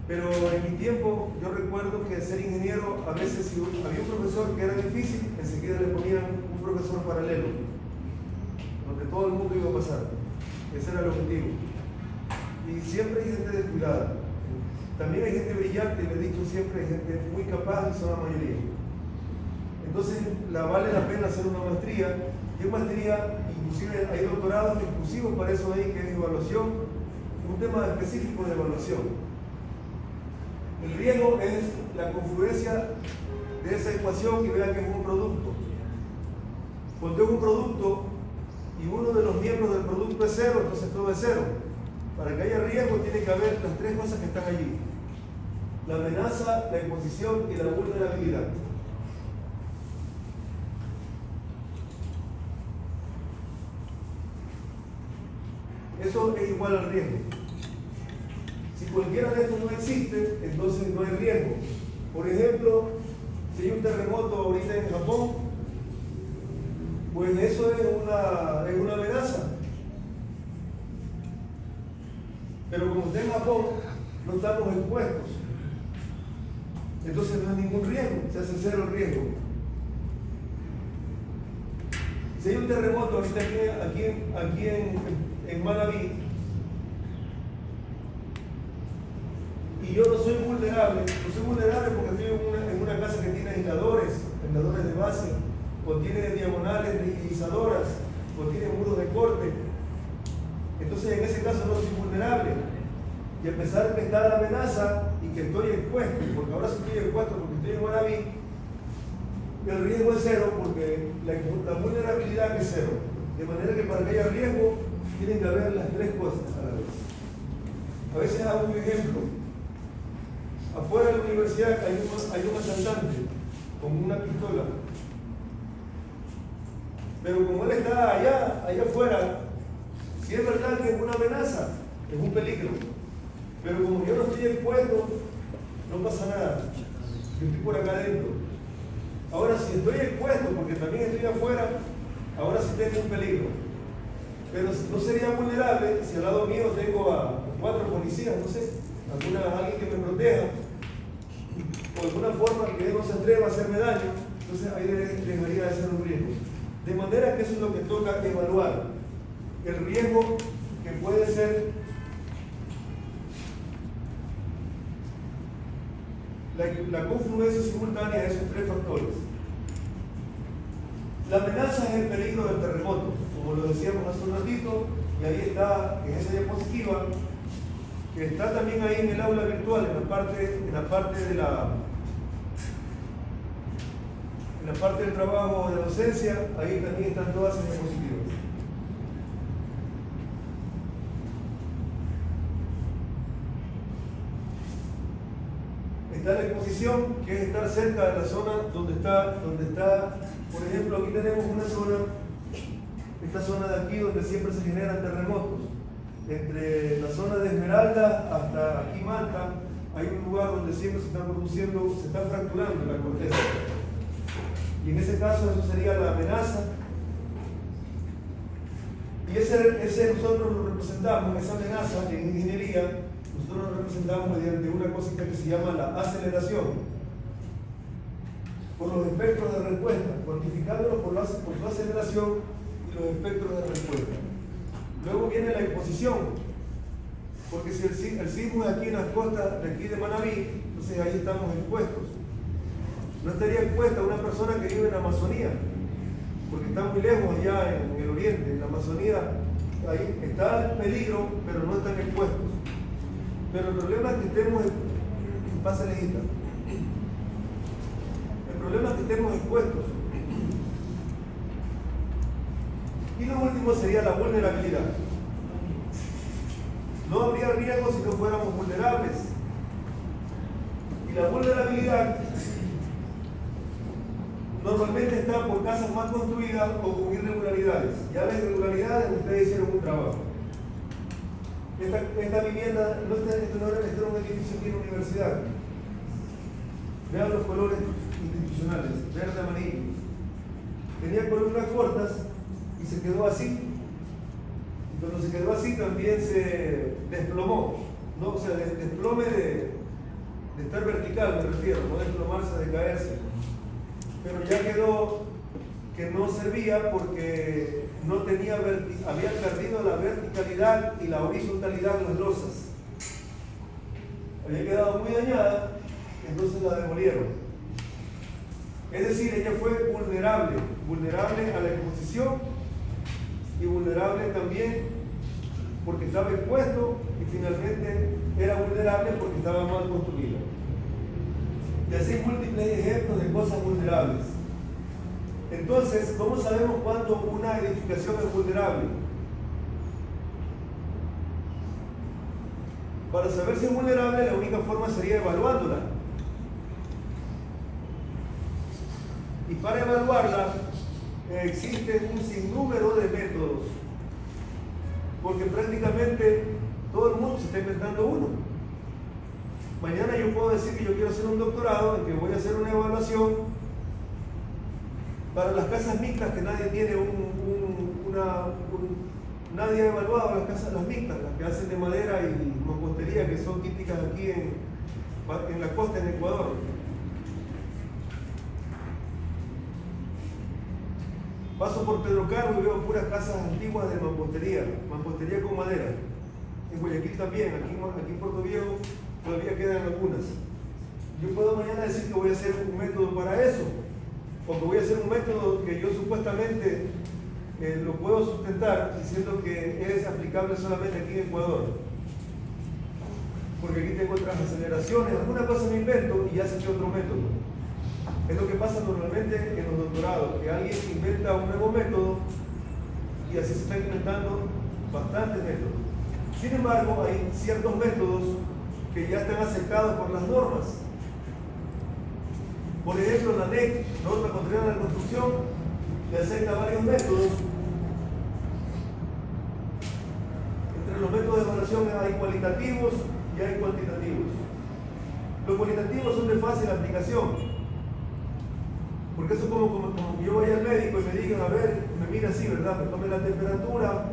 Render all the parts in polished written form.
Pero en mi tiempo yo recuerdo que ser ingeniero, a veces si había un profesor que era difícil, enseguida le ponían un profesor paralelo, donde todo el mundo iba a pasar. Ese era el objetivo. Y siempre hay gente descuidada. También hay gente brillante, le he dicho siempre, hay gente muy capaz y son la mayoría. Entonces vale la pena hacer una maestría. Y en maestría, inclusive hay doctorados exclusivos para eso ahí, que es evaluación, un tema específico de evaluación. El riesgo es la confluencia de esa ecuación y vean que es un producto. Cuando es un producto y uno de los miembros del producto es cero, entonces todo es cero. Para que haya riesgo tiene que haber las tres cosas que están allí: la amenaza, la exposición y la vulnerabilidad. Eso es igual al riesgo. Si cualquiera de estos no existe, entonces no hay riesgo. Por ejemplo, si hay un terremoto ahorita en Japón, pues eso es una amenaza. Pero como está en Japón, no estamos expuestos. Entonces no hay ningún riesgo, se hace cero el riesgo. Si hay un terremoto ahorita aquí en Manabí, y yo no soy vulnerable porque estoy en una casa que tiene aisladores de base, contiene diagonales rigidizadoras, contiene muros de corte. Entonces en ese caso no soy vulnerable. Y a pesar de que está la amenaza y que estoy expuesto, porque ahora sí estoy expuesto porque estoy en Manabí, el riesgo es cero porque la vulnerabilidad es cero. De manera que para que haya riesgo tienen que haber las tres cosas a la vez. A veces hago un ejemplo. Afuera de la universidad hay un asaltante con una pistola. Pero como él está allá afuera, si es verdad que es una amenaza, es un peligro. Pero como yo no estoy expuesto, no pasa nada. Yo estoy por acá adentro. Ahora, si estoy expuesto, porque también estoy afuera, ahora sí tengo un peligro. Pero no sería vulnerable si al lado mío tengo a 4 policías, no sé, alguien que me proteja, o de alguna forma que él no se atreva a hacerme daño, entonces ahí debería de ser un riesgo. De manera que eso es lo que toca evaluar. El riesgo que puede ser la confluencia simultánea de esos tres factores. La amenaza es el peligro del terremoto, como lo decíamos hace un ratito, y ahí está en esa diapositiva, que está también ahí en el aula virtual, en la parte del trabajo de docencia, ahí también están todas esas diapositivas. Está la exposición, que es estar cerca de la zona donde está, por ejemplo, aquí tenemos una zona, esta zona de aquí donde siempre se generan terremotos. Entre la zona de Esmeralda hasta aquí Malta, hay un lugar donde siempre se está fracturando la corteza. Y en ese caso eso sería la amenaza. Y ese nosotros lo representamos, esa amenaza en ingeniería, nosotros lo representamos mediante una cosita que se llama la aceleración, por los espectros de respuesta, cuantificándolos por su aceleración y los espectros de respuesta. Luego viene la exposición, porque si el sismo es aquí en las costas de aquí de Manabí, entonces ahí estamos expuestos. No estaría expuesta una persona que vive en la Amazonía, porque está muy lejos allá en el oriente. En la Amazonía ahí está el peligro, pero no están expuestos. Pero el problema es que estemos expuestos. Y lo último sería la vulnerabilidad. No habría riesgo si no fuéramos vulnerables. Y la vulnerabilidad normalmente está por casas mal construidas o con irregularidades. Ya las irregularidades ustedes hicieron un trabajo. Esta vivienda, este no era un edificio aquí en la universidad. Vean los colores institucionales, verde, amarillo. Tenía columnas cortas y se quedó así. Y cuando se quedó así también se desplomó, ¿no? O sea, desplome de estar vertical, me refiero, no desplomarse, de caerse. Pero ya quedó que no servía porque no tenía había perdido la verticalidad y la horizontalidad de las losas. Había quedado muy dañada, entonces la demolieron. Es decir, ella fue vulnerable a la exposición y vulnerable también porque estaba expuesto y finalmente era vulnerable porque estaba mal construida. Y así múltiples ejemplos de cosas vulnerables. Entonces, ¿cómo sabemos cuándo una edificación es vulnerable? Para saber si es vulnerable, la única forma sería evaluándola. Y para evaluarla, existe un sinnúmero de métodos. Porque prácticamente todo el mundo se está inventando uno. Mañana yo puedo decir que yo quiero hacer un doctorado, en que voy a hacer una evaluación para las casas mixtas, que nadie tiene nadie ha evaluado las mixtas, las que hacen de madera y mampostería, que son típicas aquí en la costa, en Ecuador. Paso por Pedro Carbo y veo puras casas antiguas de mampostería con madera. En Guayaquil también, aquí en Puerto Viejo todavía quedan algunas. Yo puedo mañana decir que voy a hacer un método para eso, o que voy a hacer un método que yo supuestamente lo puedo sustentar diciendo que es aplicable solamente aquí en Ecuador. Porque aquí tengo otras aceleraciones, alguna cosa me invento y ya saqué otro método. Es lo que pasa normalmente en los doctorados, que alguien inventa un nuevo método y así se están inventando bastantes métodos. Sin embargo, hay ciertos métodos que ya están aceptados por las normas. Por ejemplo, la NEC, Norma Ecuatoriana de la Construcción, le acepta varios métodos. Entre los métodos de evaluación hay cualitativos y hay cuantitativos. Los cualitativos son de fácil aplicación. Porque eso es como yo voy al médico y me digan, a ver, me mira así, ¿verdad? Me tome la temperatura,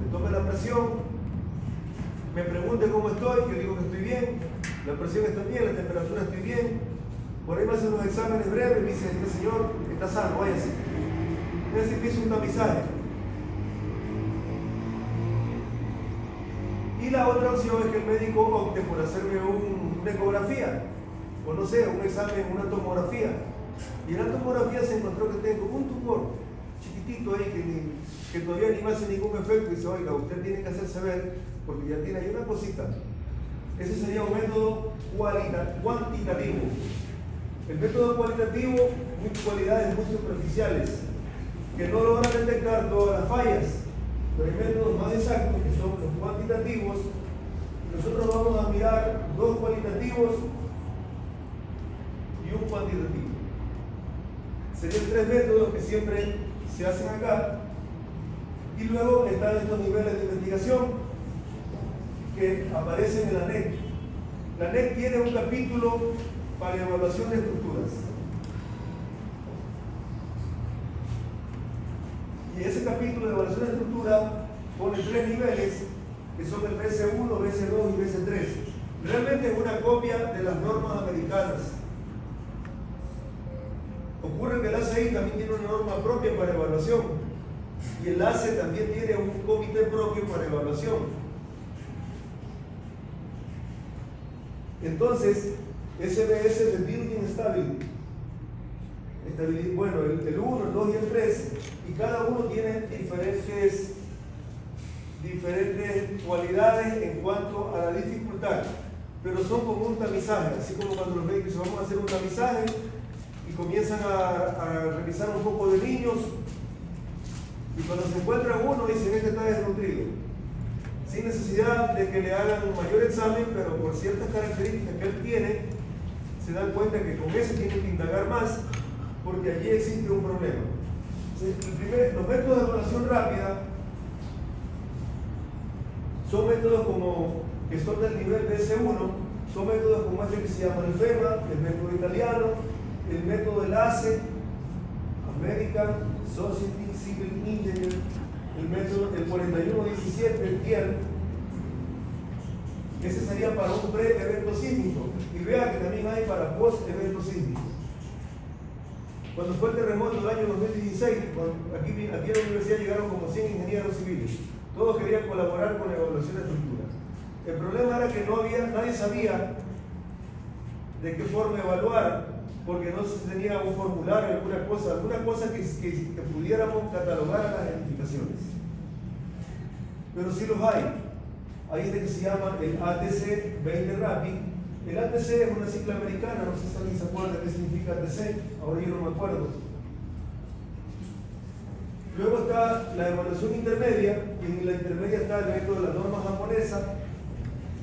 me tome la presión, me pregunte cómo estoy, yo digo que estoy bien, la presión está bien, la temperatura estoy bien. Por ahí me hacen unos exámenes breves, me dicen, señor, está sano, váyase. Es decir, que hizo un tamizaje. Y la otra opción es que el médico opte por hacerme una ecografía, o no sé, un examen, una tomografía. Y en la tomografía se encontró que tengo un tumor chiquitito ahí que todavía ni me hace ningún efecto y dice, oiga, usted tiene que hacerse ver porque ya tiene ahí una cosita. Ese sería un método cuantitativo. El método cualitativo, muchas cualidades muy superficiales que no logran detectar todas las fallas, pero hay métodos más exactos que son los cuantitativos. Nosotros vamos a mirar dos cualitativos y un cuantitativo. Serían tres métodos que siempre se hacen acá. Y luego están estos niveles de investigación que aparecen en la NEC. La NEC tiene un capítulo para evaluación de estructuras. Y ese capítulo de evaluación de estructura pone tres niveles, que son el BC1, BC2 y BC3. Realmente es una copia de las normas americanas. Ocurre que el ACI también tiene una norma propia para evaluación y el ACE también tiene un comité propio para evaluación. Entonces, SBS es el Building Stability. Bueno, el 1, el 2 y el 3, y cada uno tiene diferentes cualidades en cuanto a la dificultad, pero son como un tamizaje, así como cuando los médicos dicen vamos a hacer un tamizaje y comienzan a revisar un poco de niños y cuando se encuentran uno dicen este está desnutrido, sin necesidad de que le hagan un mayor examen, pero por ciertas características que él tiene se dan cuenta que con ese tienen que indagar más porque allí existe un problema. Entonces, los métodos de evaluación rápida son métodos como que son del nivel BS1, son métodos como este que se llama el FEMA, el método italiano, el método del ACE, American Society Civil Engineer, el método del 4117, el TIER, Ese sería para un pre-evento sísmico. Y vea que también hay para post-evento sísmico. Cuando fue el terremoto del año 2016, aquí a la universidad llegaron como 100 ingenieros civiles. Todos querían colaborar con la evaluación de estructuras. El problema era que nadie sabía de qué forma evaluar, porque no se tenía un formulario, alguna cosa que pudiéramos catalogar a las edificaciones. Pero sí los hay. Hay este que se llama el ATC 20 RAPI. El ATC es una sigla americana, no sé si alguien se acuerda qué significa ATC, ahora yo no me acuerdo. Luego está la evaluación intermedia, y en la intermedia está el método de la norma japonesa,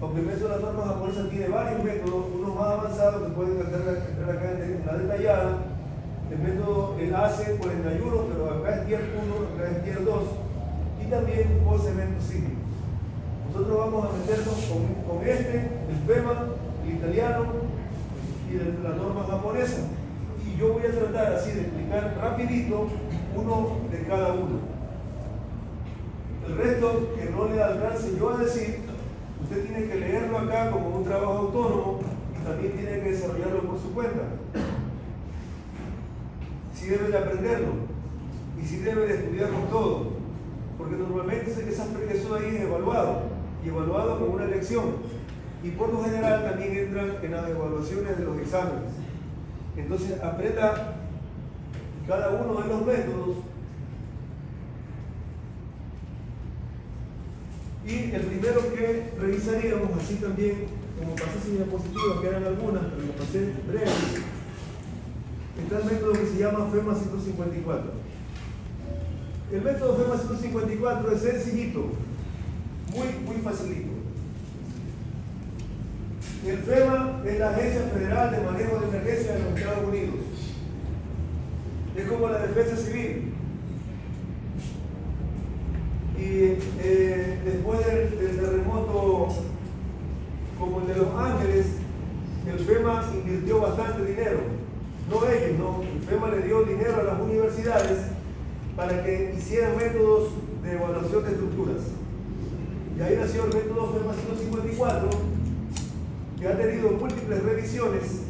aunque el método de la norma japonesa tiene varios métodos, unos más avanzados que pueden entrar acá en la detallada. El método, el ACE 41, pero acá es tier 1, acá es tier 2, y también post-evento sísmico. Nosotros vamos a meternos con el FEMA, el italiano y la norma japonesa. Y yo voy a tratar así de explicar rapidito uno de cada uno. El resto, que no le alcance yo a decir, usted tiene que leerlo acá como un trabajo autónomo y también tiene que desarrollarlo por su cuenta. Sí debe de aprenderlo y sí debe de estudiarlo todo, porque normalmente eso ahí es evaluado, y evaluado con una lección. Y por lo general también entran en las evaluaciones de los exámenes. Entonces aprenda cada uno de los métodos. Y el primero que revisaríamos, así también, como pasé sin diapositivas, que eran algunas, pero lo pasé breves, está el método que se llama FEMA 154. El método FEMA 154 es sencillito, muy facilito. El FEMA es la Agencia Federal de Manejo de Emergencia de los Estados Unidos. Es como la Defensa Civil. Y después del terremoto como el de Los Ángeles, el FEMA invirtió bastante dinero. No ellos, no. El FEMA le dio dinero a las universidades para que hicieran métodos de evaluación de estructuras. Y ahí nació el método FEMA 154, que ha tenido múltiples revisiones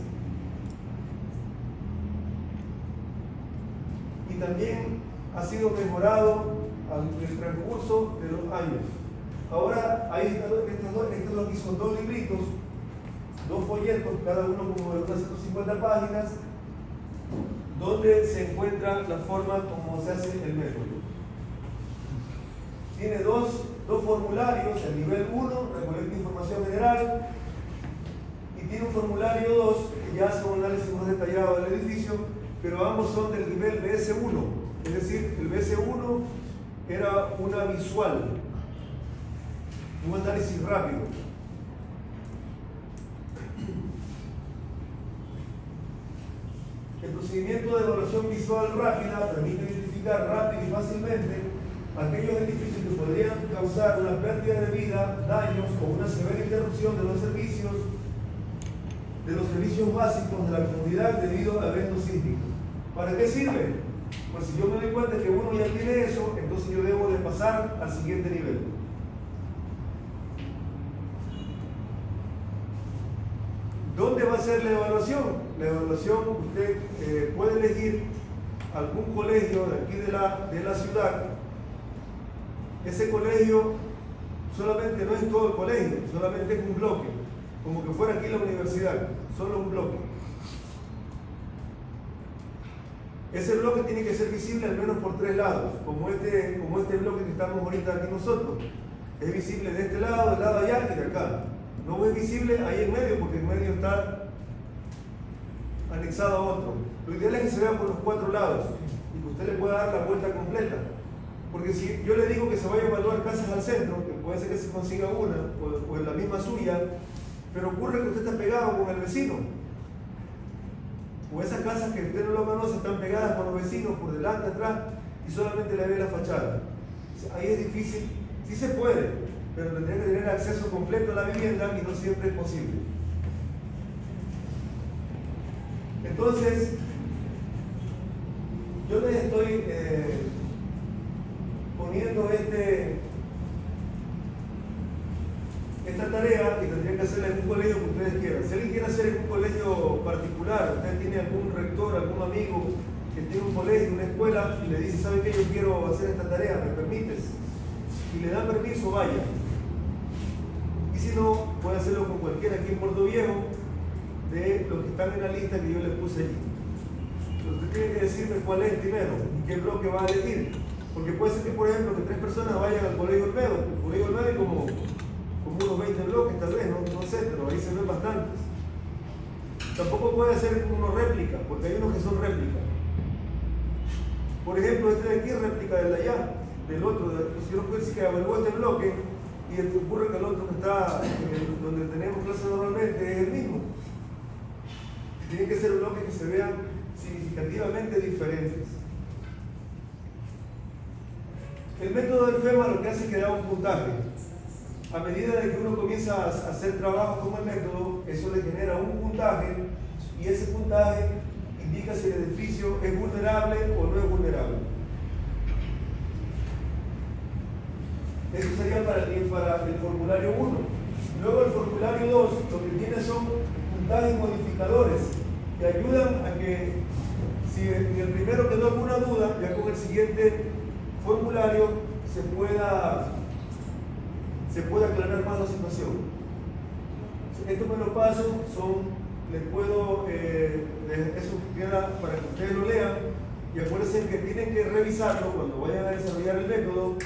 y también ha sido mejorado en el transcurso de los años. Ahora hay estos lo que son 2 libritos, 2 folletos, cada uno como de unas 150 páginas, donde se encuentra la forma como se hace el método. Tiene dos formularios, el nivel 1, recolecta información general, y tiene un formulario 2, que ya hace un análisis más detallado del edificio, pero ambos son del nivel BS1, es decir, el BS1 era una visual, un análisis rápido. El procedimiento de evaluación visual rápida permite identificar rápido y fácilmente aquellos edificios que podrían causar una pérdida de vida, daños o una severa interrupción de los servicios básicos de la comunidad debido a eventos sísmicos. ¿Para qué sirve? Pues si yo me doy cuenta que uno ya tiene eso, entonces yo debo de pasar al siguiente nivel. ¿Dónde va a ser la evaluación? La evaluación, usted puede elegir algún colegio de aquí de la ciudad. Ese colegio solamente no es todo el colegio, solamente es un bloque, como que fuera aquí la universidad, solo un bloque. Ese bloque tiene que ser visible al menos por 3 lados, como este bloque que estamos ahorita aquí nosotros. Es visible de este lado, del lado allá y de acá. No es visible ahí en medio, porque en medio está anexado a otro. Lo ideal es que se vea por los 4 lados y que usted le pueda dar la vuelta completa. Porque si yo le digo que se vaya a evaluar casas al centro, que puede ser que se consiga una o en la misma suya, pero ocurre que usted está pegado con el vecino. O esas casas que usted no lo conoce están pegadas con los vecinos por delante, atrás, y solamente le ve la fachada. Ahí es difícil, sí se puede, pero tendría que tener acceso completo a la vivienda y no siempre es posible. Entonces, yo les estoy poniendo esta tarea y tendría que hacerla en un colegio que ustedes quieran. Si alguien quiere hacer en un colegio particular, usted tiene algún rector, algún amigo que tiene un colegio, una escuela, y le dice, ¿sabe qué? Yo quiero hacer esta tarea, ¿me permites? Y le da permiso, vaya. Y si no, puede hacerlo con cualquiera aquí en Puerto Viejo, de los que están en la lista que yo les puse allí. Usted tiene que decirme cuál es primero y qué bloque va a elegir. Porque puede ser que, por ejemplo, que 3 personas vayan al Colegio Olmedo. El Colegio Olmedo hay como unos 20 bloques, tal vez, no sé, pero ahí se ven bastantes. Tampoco puede ser uno réplica, porque hay unos que son réplica. Por ejemplo, este de aquí es réplica del de allá, del otro. Pues yo no puedo decir que evalúe este bloque y ocurre que el otro que está donde tenemos clase normalmente es el mismo. Tienen que ser bloques que se vean significativamente diferentes. El método del FEMA lo que hace es que da un puntaje. A medida de que uno comienza a hacer trabajo con el método, eso le genera un puntaje y ese puntaje indica si el edificio es vulnerable o no es vulnerable. Eso sería para el formulario 1. Luego el formulario 2 lo que tiene son puntajes modificadores que ayudan a que si el primero quedó alguna duda, ya con el siguiente formulario se pueda aclarar más la situación. Esto me lo paso, les puedo, eso queda para que ustedes lo lean y acuérdense que tienen que revisarlo cuando vayan a desarrollar el método,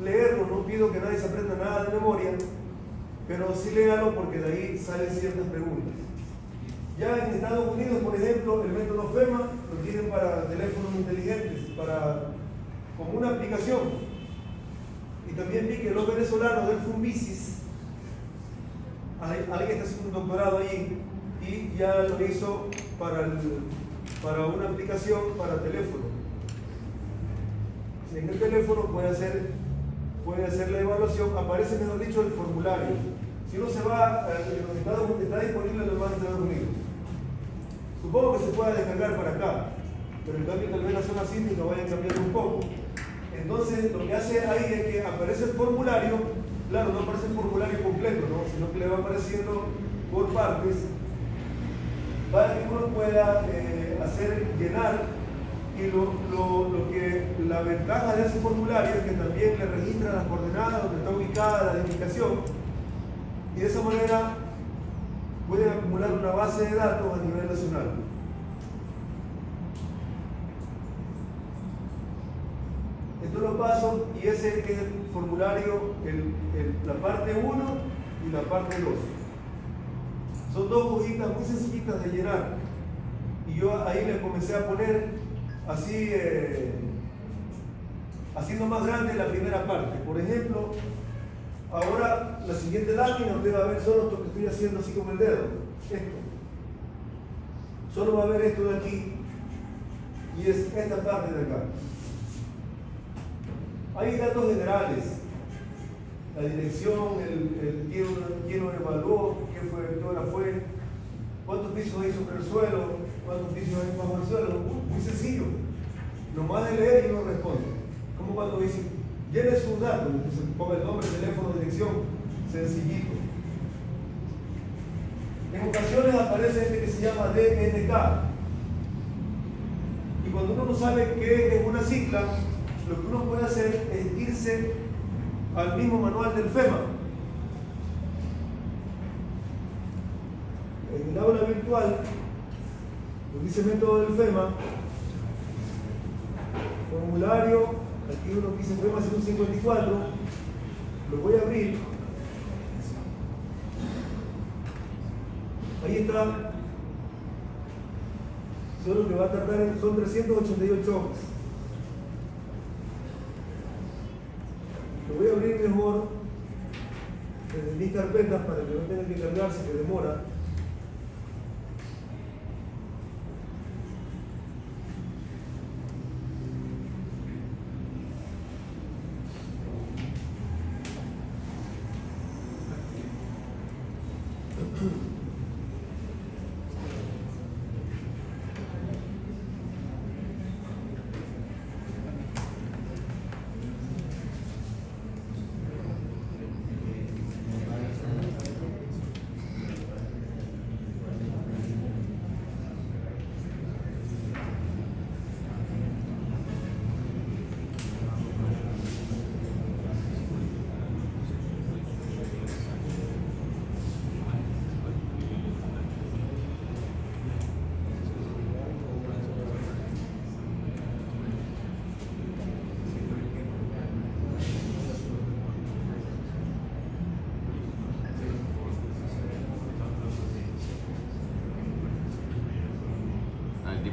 leerlo, no pido que nadie se aprenda nada de memoria, pero sí léalo porque de ahí salen ciertas preguntas. Ya en Estados Unidos, por ejemplo, el método FEMA lo tienen para teléfonos inteligentes, como una aplicación. Y también vi que los venezolanos del Fumbicis, alguien está haciendo un doctorado allí y ya lo hizo para una aplicación para teléfono. En el teléfono puede hacer la evaluación, aparece mejor dicho el formulario. Si uno se va a los Estados Unidos, está disponible en los demás Estados Unidos. Supongo que se pueda descargar para acá, pero en cambio tal vez la zona sísmica vaya cambiando un poco. Entonces lo que hace ahí es que aparece el formulario, claro, no aparece el formulario completo, ¿no? Sino que le va apareciendo por partes para que uno pueda llenar. Y la ventaja de ese formulario es que también le registra las coordenadas donde está ubicada la edificación y de esa manera pueden acumular una base de datos a nivel nacional. Esto lo paso y ese es el formulario, la parte 1 y la parte 2. Son 2 hojitas muy sencillitas de llenar y yo ahí le comencé a poner así, haciendo más grande la primera parte. Por ejemplo, ahora la siguiente lámina usted va a ver solo esto que estoy haciendo así con el dedo. Esto. Solo va a ver esto de aquí y es esta parte de acá. Hay datos generales, la dirección, quién lo evaluó, qué hora fue, cuántos pisos hay sobre el suelo, cuántos pisos hay bajo el suelo. Muy sencillo, nomás de leer y uno responde. Como cuando dicen, llene sus datos, se ponga el nombre, teléfono, dirección, sencillito. En ocasiones aparece este que se llama DNK. Y cuando uno no sabe qué es una sigla, lo que uno puede hacer es irse al mismo manual del FEMA. En el aula virtual, lo dice método del FEMA, formulario, aquí uno dice FEMA 154, lo voy a abrir. Ahí está, solo que va a tardar, son 388 hojas. Lo voy a abrir mejor desde mis carpetas para que no tenga que cargarse, que demora.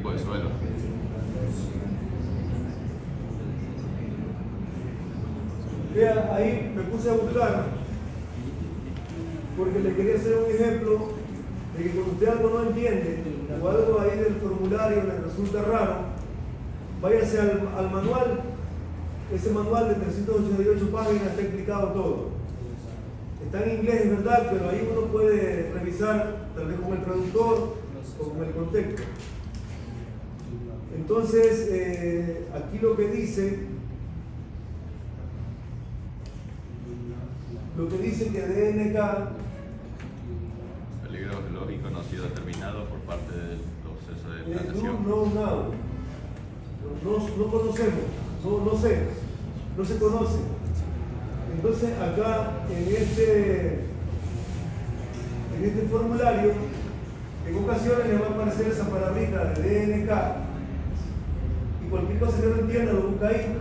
tipo de suelo. Vea, ahí me puse a buscar porque le quería hacer un ejemplo de que cuando usted algo no entiende o algo ahí del formulario le resulta raro, váyase al manual. Ese manual de 388 páginas está explicado todo. Está en inglés, es verdad, pero ahí uno puede revisar tal vez con el traductor o con el contexto. Entonces, aquí lo que dice que DNK, peligro geológico no ha sido determinado por parte del proceso de plantación. No conocemos, no se conoce. Entonces acá en este formulario en ocasiones le va a aparecer esa palabrita de DNK y cualquier cosa que no entienda lo busca ahí.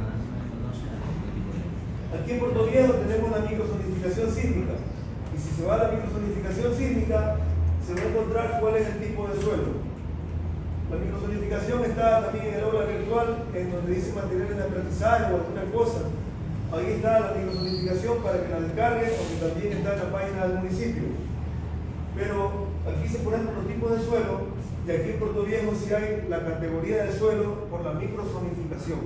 Aquí en Puerto Viejo tenemos la microzonificación sísmica y si se va a la microzonificación sísmica se va a encontrar cuál es el tipo de suelo. La microzonificación está también en el aula virtual, en donde dice materiales de aprendizaje o alguna cosa. Ahí está la microzonificación para que la descarguen, o que también está en la página del municipio. Pero aquí se ponen los tipos de suelo, y aquí en Puerto Viejo sí hay la categoría de suelo por la microzonificación.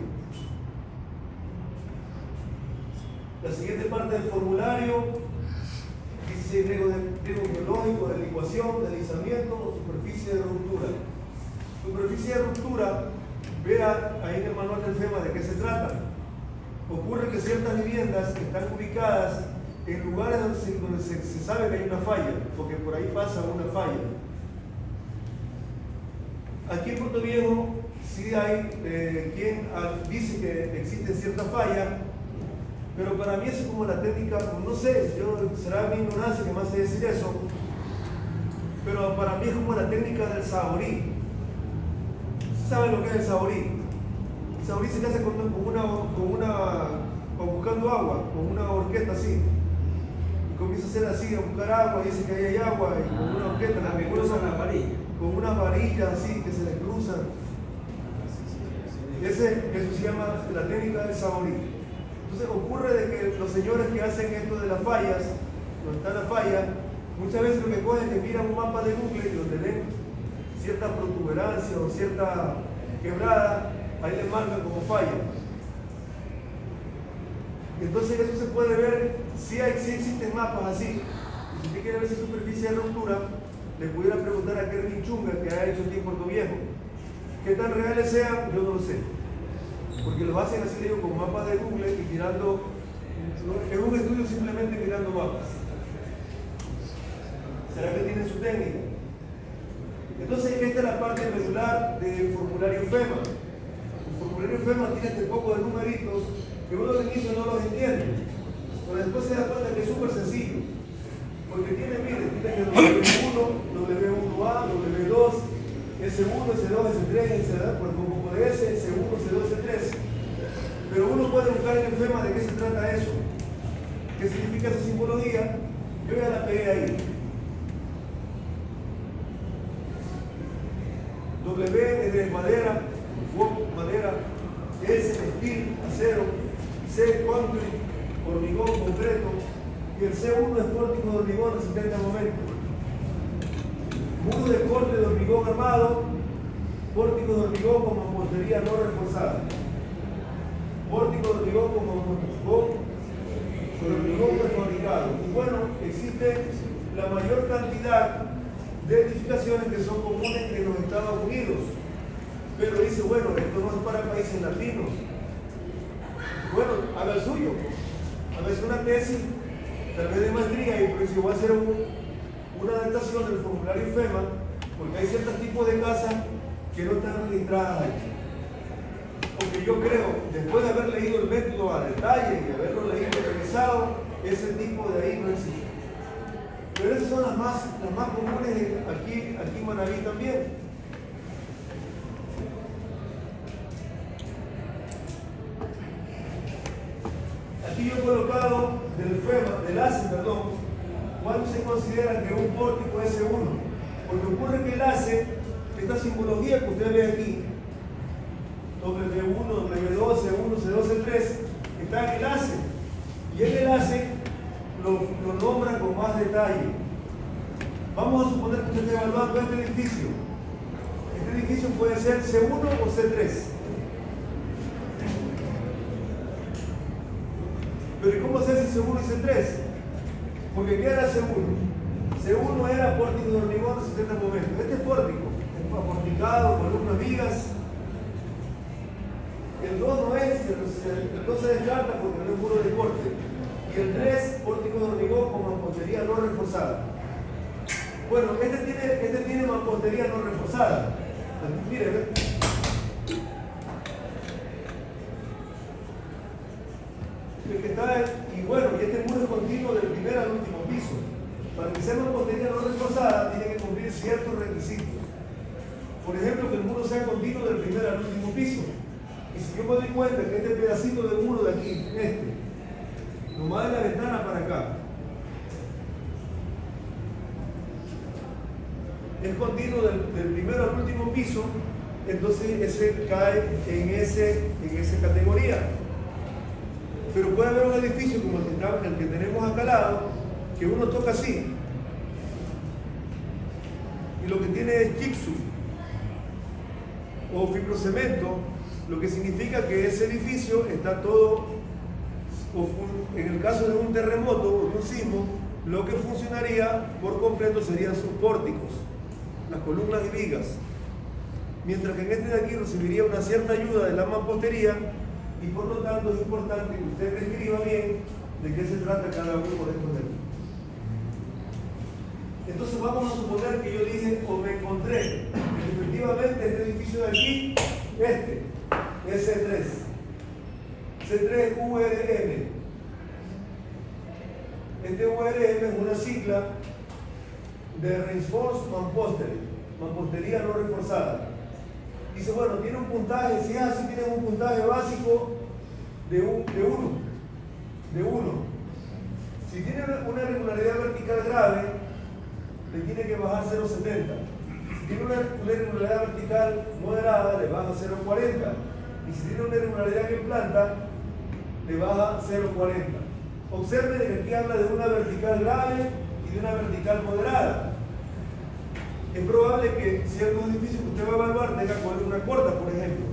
La siguiente parte del formulario dice riego biológico, de licuación, deslizamiento, superficie de ruptura. Superficie de ruptura, vea ahí en el manual del FEMA de qué se trata. Ocurre que ciertas viviendas están ubicadas en lugares donde se sabe que hay una falla, porque por ahí pasa una falla. Aquí en Puerto Viejo sí hay quien dice que existen ciertas fallas, pero para mí eso es como la técnica, no sé, será mi ignorancia que me hace decir eso, pero para mí es como la técnica del saborí. ¿Saben lo que es el saborí? El saborí se hace buscando agua, con una horqueta así. Y comienza a hacer así, a buscar agua, y dice que ahí hay agua, y con una horqueta, con una varilla así que se le cruzan. Eso se llama la técnica del saborí. Entonces ocurre de que los señores que hacen esto de las fallas, donde está la falla, muchas veces lo que cogen es que miran un mapa de Google y donde ven cierta protuberancia o cierta quebrada, ahí le marcan como falla. Entonces eso se puede ver, si existen mapas así. Si usted quiere ver esa superficie de ruptura, le pudiera preguntar a Kervin Chunga, que ha hecho aquí en Puerto Viejo. ¿Qué tan reales sean? Yo no lo sé. Porque lo hacen así, digo, con mapas de Google y mirando, es un estudio simplemente mirando mapas. ¿Será que tienen su técnica? Entonces, esta es la parte regular del formulario FEMA. El formulario FEMA tiene este poco de numeritos que uno al inicio no los entiende, pero después se da cuenta que es súper sencillo. Porque tiene que W1, W1A, W2, S1, S2, S3, S2, por un poco de S, S1, S2, S3. Pero uno puede buscar en el FEMA de qué se trata eso. ¿Qué significa esa simbología? Yo ya la pegué ahí. W es de madera, W madera, S steel, acero, C concrete, hormigón concreto, y el C1 es pórtico de hormigón resistente al momento. Muro de corte de hormigón armado, pórtico de hormigón con mampostería no reforzada. Pórtico de hormigón con hormigón prefabricado. Y bueno, existe la mayor cantidad de edificaciones que son comunes en los Estados Unidos. Pero dice, bueno, esto no es para países latinos. Bueno, haga el suyo. Hágase una tesis, tal vez de maestría, y por eso voy a hacer una adaptación del formulario FEMA, porque hay ciertos tipos de casas que no están registradas ahí. Porque yo creo, después de haber leído el método a detalle y haberlo leído y revisado, ese tipo de ahí no existe. Pero esas son las más comunes aquí en Manaví también. Aquí yo he colocado del ACE, ¿cuándo se considera que un pórtico es S1? Porque ocurre que el ACE esta simbología que usted ve aquí, W1, W2, C1, C2, C3, está en el ACE. Y el ACE lo nombra con más detalle. Vamos a suponer que usted está evaluando este edificio. Este edificio puede ser C1 o C3. Pero ¿y cómo se hace C1 y C3? Porque ¿qué era C1? C1 era pórtico de hormigón de 70 momentos. Este es pórtico, es aporticado, columnas vigas. El 2 no es, el 2 se descarta porque no es muro de corte. Y el 3, pórtico de hormigón con mampostería no reforzada. Bueno, este tiene mampostería no reforzada. Aquí, mire, ¿ve? El que está, y bueno, y este muro es continuo del primer al último piso. Para que sea mampostería no reforzada, tiene que cumplir ciertos requisitos. Por ejemplo, que el muro sea continuo del primer al último piso. Y si yo me doy cuenta que este pedacito de muro de aquí, nomás de la ventana para acá, es continuo del primero al último piso, entonces ese cae en esa categoría. Pero puede haber un edificio como el que tenemos acá al lado, que uno toca así, y lo que tiene es gypsum o fibrocemento, lo que significa que ese edificio está todo, en el caso de un terremoto o de un sismo, lo que funcionaría por completo serían sus pórticos, las columnas y vigas, mientras que en este de aquí recibiría una cierta ayuda de la mampostería, y por lo tanto es importante que usted describa bien de qué se trata cada uno de estos de aquí. Entonces vamos a suponer que yo dije o me encontré que efectivamente este edificio de aquí, es C3. C3 URM. Este URM es una sigla de Reinforced Mampostery, mampostería no reforzada. Dice, bueno, tiene un puntaje, si es así, tiene un puntaje básico de 1. Si tiene una irregularidad vertical grave, le tiene que bajar 0,70. Si tiene una irregularidad vertical moderada, le baja 0,40. Y si tiene una irregularidad en planta, le baja 0,40. Observe que aquí habla de una vertical grave y de una vertical moderada. Es probable que ciertos edificios que usted va a evaluar tengan columnas cortas, por ejemplo.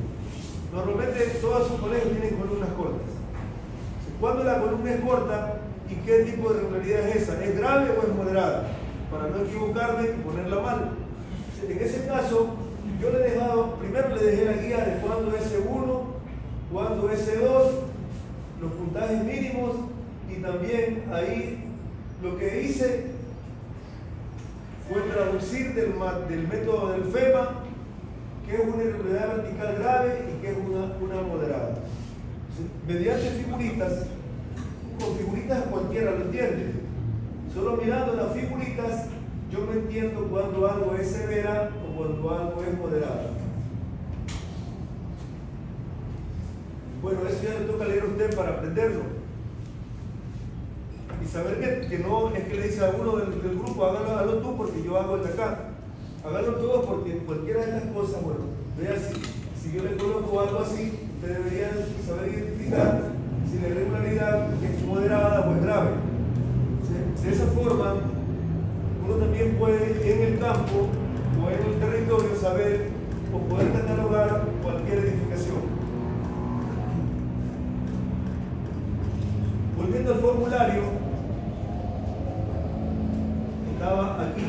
Normalmente todos sus colegios tienen columnas cortas. ¿Cuándo la columna es corta y qué tipo de irregularidad es esa? ¿Es grave o es moderada? Para no equivocarme y ponerla mal. En ese caso, yo le he dejado, primero le dejé la guía de cuándo es C1, cuándo es C2, los puntajes mínimos, y también ahí lo que hice fue traducir del método del FEMA qué es una irregularidad vertical grave y qué es una moderada. Mediante figuritas, con figuritas cualquiera lo entiende. Solo mirando las figuritas yo no entiendo cuando algo es severa o cuando algo es moderada. Bueno, eso ya le toca leer a usted para aprenderlo. Y saber que no es que le dice a uno del grupo, hágalo tú porque yo hago el de acá. Hágalo todos porque cualquiera de estas cosas, bueno, vea si yo le coloco algo así, usted debería saber identificar si la irregularidad es moderada o es grave. ¿Sí? De esa forma, uno también puede en el campo o en el territorio saber o poder catalogar cualquier edificación. Volviendo al formulario, estaba aquí.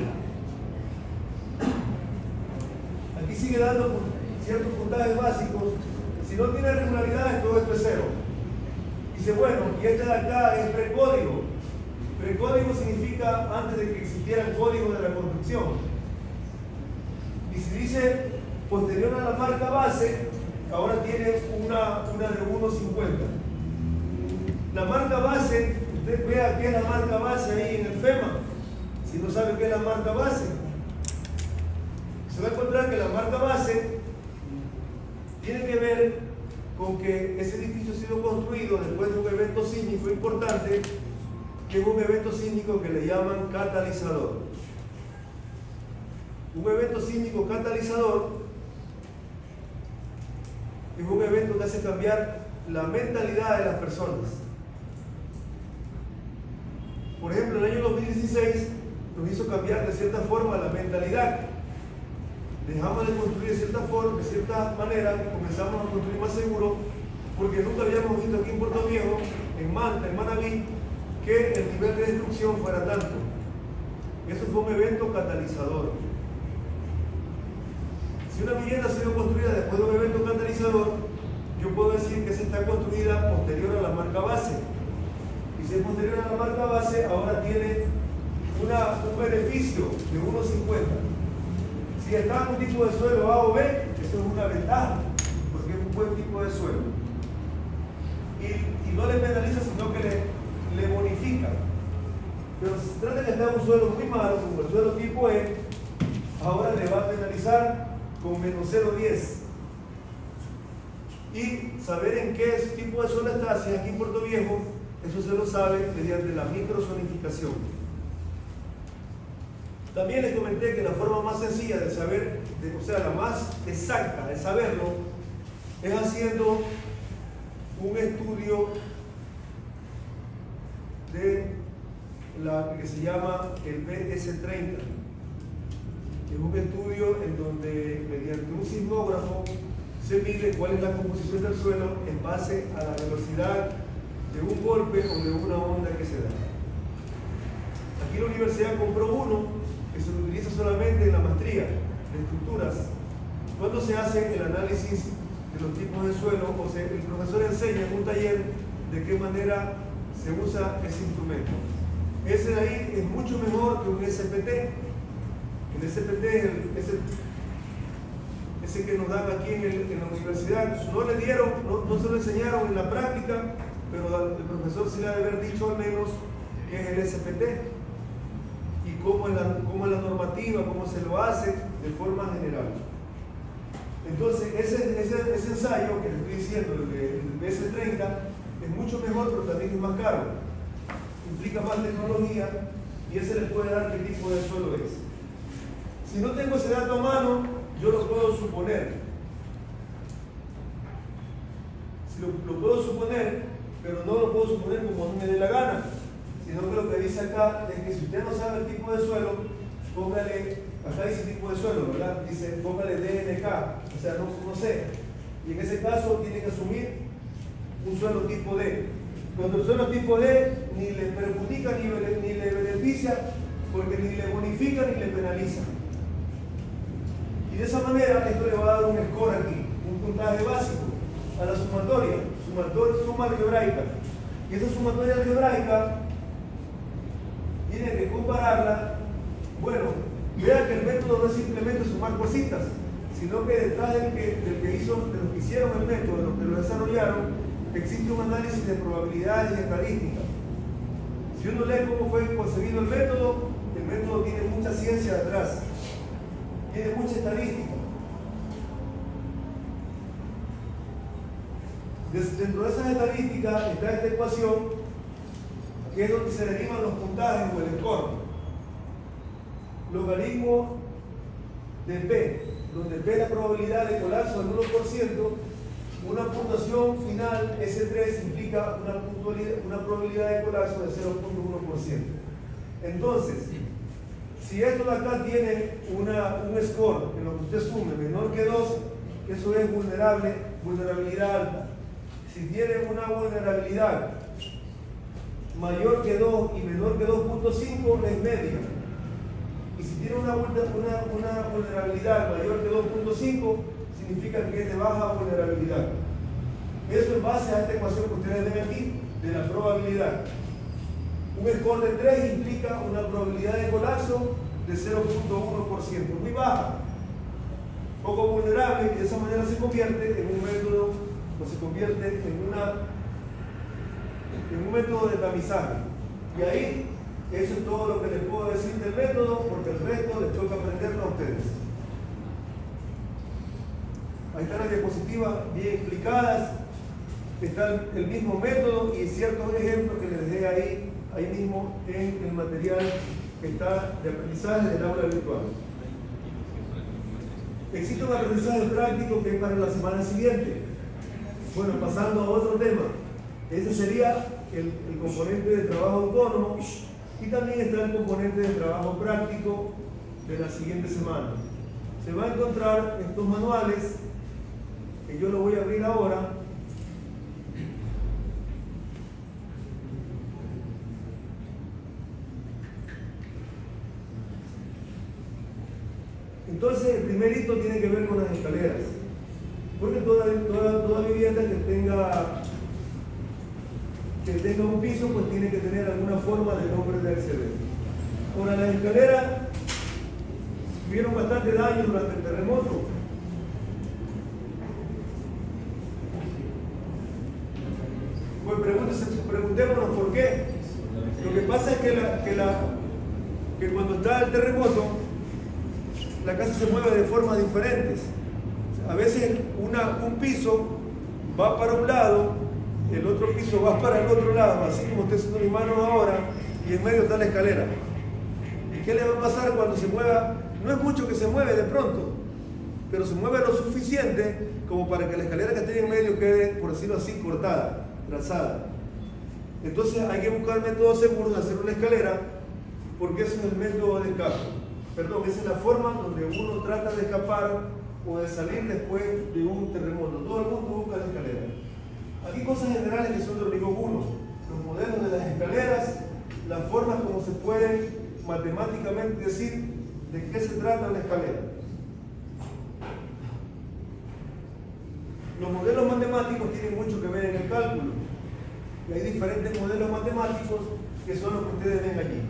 Aquí sigue dando ciertos puntajes básicos. Si no tiene irregularidades, todo esto es 0. Dice, bueno, y este de acá es precódigo. Precódigo significa antes de que existiera el código de la construcción. Y si dice posterior a la marca base, ahora tiene una de 1.50. La marca base, usted vea qué es la marca base ahí en el FEMA. Si no sabe qué es la marca base, se va a encontrar que la marca base tiene que ver con que ese edificio ha sido construido después de un evento sísmico importante, que es un evento sísmico que le llaman catalizador. Un evento sísmico catalizador es un evento que hace cambiar la mentalidad de las personas. Por ejemplo, el año 2016 nos hizo cambiar de cierta forma la mentalidad. Dejamos de construir de cierta forma, de cierta manera, y comenzamos a construir más seguro, porque nunca habíamos visto aquí en Puerto Viejo, en Manta, en Manabí, que el nivel de destrucción fuera tanto. Eso fue un evento catalizador. Si una vivienda ha sido construida después de un evento catalizador, yo puedo decir que se está construida posterior a la marca base. Y si es posterior a la marca base, ahora tiene un beneficio de 1.50. Si está en un tipo de suelo A o B, eso es una ventaja, porque es un buen tipo de suelo. Y no le penaliza, sino que le bonifica. Pero si se trata de que está en un suelo muy malo, como el suelo tipo E, ahora le va a penalizar con menos 0.10. Y saber en qué tipo de suelo está, si es aquí en Puerto Viejo, eso se lo sabe mediante la microzonificación. También les comenté que la forma más sencilla de saber, o sea, la más exacta de saberlo, es haciendo un estudio de la que se llama el BS30. Es un estudio en donde mediante un sismógrafo se mide cuál es la composición del suelo en base a la velocidad de un golpe o de una onda que se da. Aquí la universidad compró uno que se utiliza solamente en la maestría de estructuras. Cuando se hace el análisis de los tipos de suelo, o sea, el profesor enseña en un taller de qué manera se usa ese instrumento. Ese de ahí es mucho mejor que un SPT. El SPT es ese que nos dan aquí en la universidad. No le dieron, no se lo enseñaron en la práctica, pero el profesor sí le ha de haber dicho al menos qué es el SPT y cómo es la normativa, cómo se lo hace de forma general. Entonces, ese ensayo que les estoy diciendo, el BS30, es mucho mejor, pero también es más caro. Implica más tecnología y ese les puede dar qué tipo de suelo es. Si no tengo ese dato a mano, yo lo puedo suponer. Si lo puedo suponer, pero no lo puedo suponer como a mí me dé la gana, sino que lo que dice acá es que si usted no sabe el tipo de suelo, póngale, acá dice tipo de suelo, ¿verdad? Dice, póngale DNK, o sea, no sé. Y en ese caso tiene que asumir un suelo tipo D. Cuando el suelo tipo D ni le perjudica ni le beneficia, porque ni le bonifica ni le penaliza. Y de esa manera esto le va a dar un score aquí, un puntaje básico a la sumatoria, suma algebraica. Y esa sumatoria algebraica tiene que compararla. Bueno, vean que el método no es simplemente sumar cositas, sino que detrás de los que hicieron el método, de los que lo desarrollaron, existe un análisis de probabilidades y estadísticas. Si uno lee cómo fue concebido el método tiene mucha ciencia detrás, tiene mucha estadística. Dentro de esas estadísticas está esta ecuación, que es donde se derivan los puntajes o el score. Logaritmo de P, donde P es la probabilidad de colapso del 1%, una puntuación final S3 implica una probabilidad de colapso de 0.1%. Entonces, si esto de acá tiene un score en lo que usted sume menor que 2, eso es vulnerabilidad alta. Si tiene una vulnerabilidad mayor que 2 y menor que 2.5, es media. Y si tiene una vulnerabilidad mayor que 2.5, significa que es de baja vulnerabilidad. Eso en base a esta ecuación que ustedes ven aquí, de la probabilidad. Un score de 3 implica una probabilidad de colapso de 0.1%, muy baja, poco vulnerable, y de esa manera se convierte en un método, o se convierte en un método de tamizaje. Y ahí, eso es todo lo que les puedo decir del método, porque el resto les toca aprenderlo a ustedes. Ahí están las diapositivas bien explicadas, está el mismo método y ciertos ejemplos que les dejé ahí mismo en el material que está de aprendizaje del aula virtual. Existe un aprendizaje práctico que es para la semana siguiente. Bueno, pasando a otro tema. Ese sería el componente de trabajo autónomo y también está el componente de trabajo práctico de la siguiente semana. Se va a encontrar estos manuales, que yo lo voy a abrir ahora. Entonces, el primer hito tiene que ver con las escaleras. Porque toda vivienda que tenga un piso, pues tiene que tener alguna forma de nombre de acceder. Ahora, las escaleras tuvieron bastante daño durante el terremoto. Pues preguntémonos por qué. Lo que pasa es que cuando está el terremoto, la casa se mueve de formas diferentes. A veces un piso va para un lado, el otro piso va para el otro lado, así como estoy haciendo mi mano ahora, y en medio está la escalera. ¿Y qué le va a pasar cuando se mueva? No es mucho que se mueve de pronto, pero se mueve lo suficiente como para que la escalera que esté en medio quede, por decirlo así, cortada, trazada. Entonces hay que buscar métodos seguros de hacer una escalera, porque ese es el método de escape. Perdón, esa es la forma donde uno trata de escapar o de salir después de un terremoto. Todo el mundo busca la escalera. Aquí cosas generales que son de hormigón 1. Los modelos de las escaleras, las formas como se pueden matemáticamente decir de qué se trata la escalera. Los modelos matemáticos tienen mucho que ver en el cálculo. Y hay diferentes modelos matemáticos que son los que ustedes ven allí.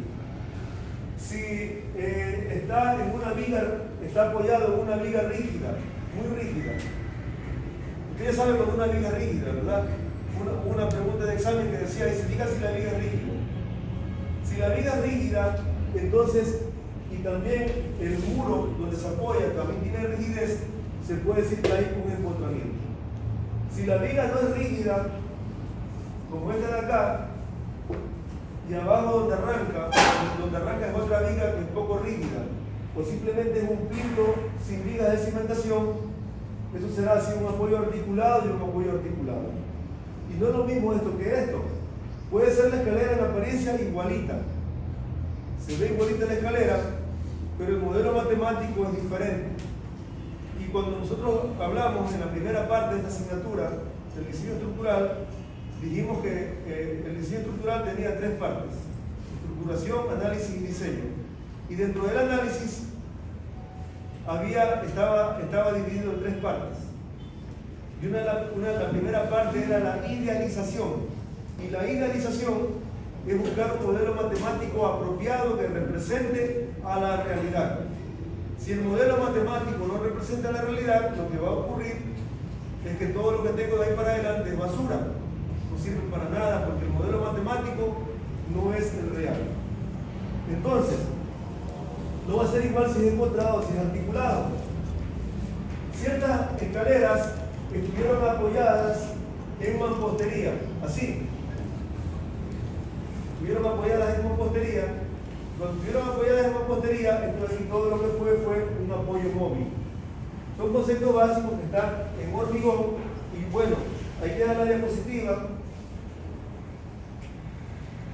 Si está en una viga, está apoyado en una viga rígida, muy rígida. Ustedes saben cuando una viga rígida, ¿verdad? Una pregunta de examen que decía, diga si la viga es rígida. Si la viga es rígida, entonces, y también el muro donde se apoya también tiene rigidez, se puede decir que hay un empotramiento. Si la viga no es rígida, como esta de acá, y abajo donde arranca es otra viga que es poco rígida, o simplemente es un pinto sin vigas de cimentación, eso será así un apoyo articulado y un apoyo articulado. Y no es lo mismo esto que esto. Puede ser la escalera en apariencia igualita. Se ve igualita la escalera, pero el modelo matemático es diferente. Y cuando nosotros hablamos en la primera parte de esta asignatura del diseño estructural, dijimos que el diseño estructural tenía tres partes: estructuración, análisis y diseño. Y dentro del análisis estaba dividido en tres partes. Y la primera parte era la idealización. Y la idealización es buscar un modelo matemático apropiado que represente a la realidad. Si el modelo matemático no representa la realidad, lo que va a ocurrir es que todo lo que tengo de ahí para adelante es basura. No sirve para nada porque el modelo matemático no es el real. Entonces, no va a ser igual si es encontrado o si es articulado. Ciertas escaleras estuvieron apoyadas en mampostería, así. Estuvieron apoyadas en mampostería. Cuando estuvieron apoyadas en mampostería, entonces todo lo que fue un apoyo móvil. Son conceptos básicos que están en hormigón y bueno, ahí queda la diapositiva,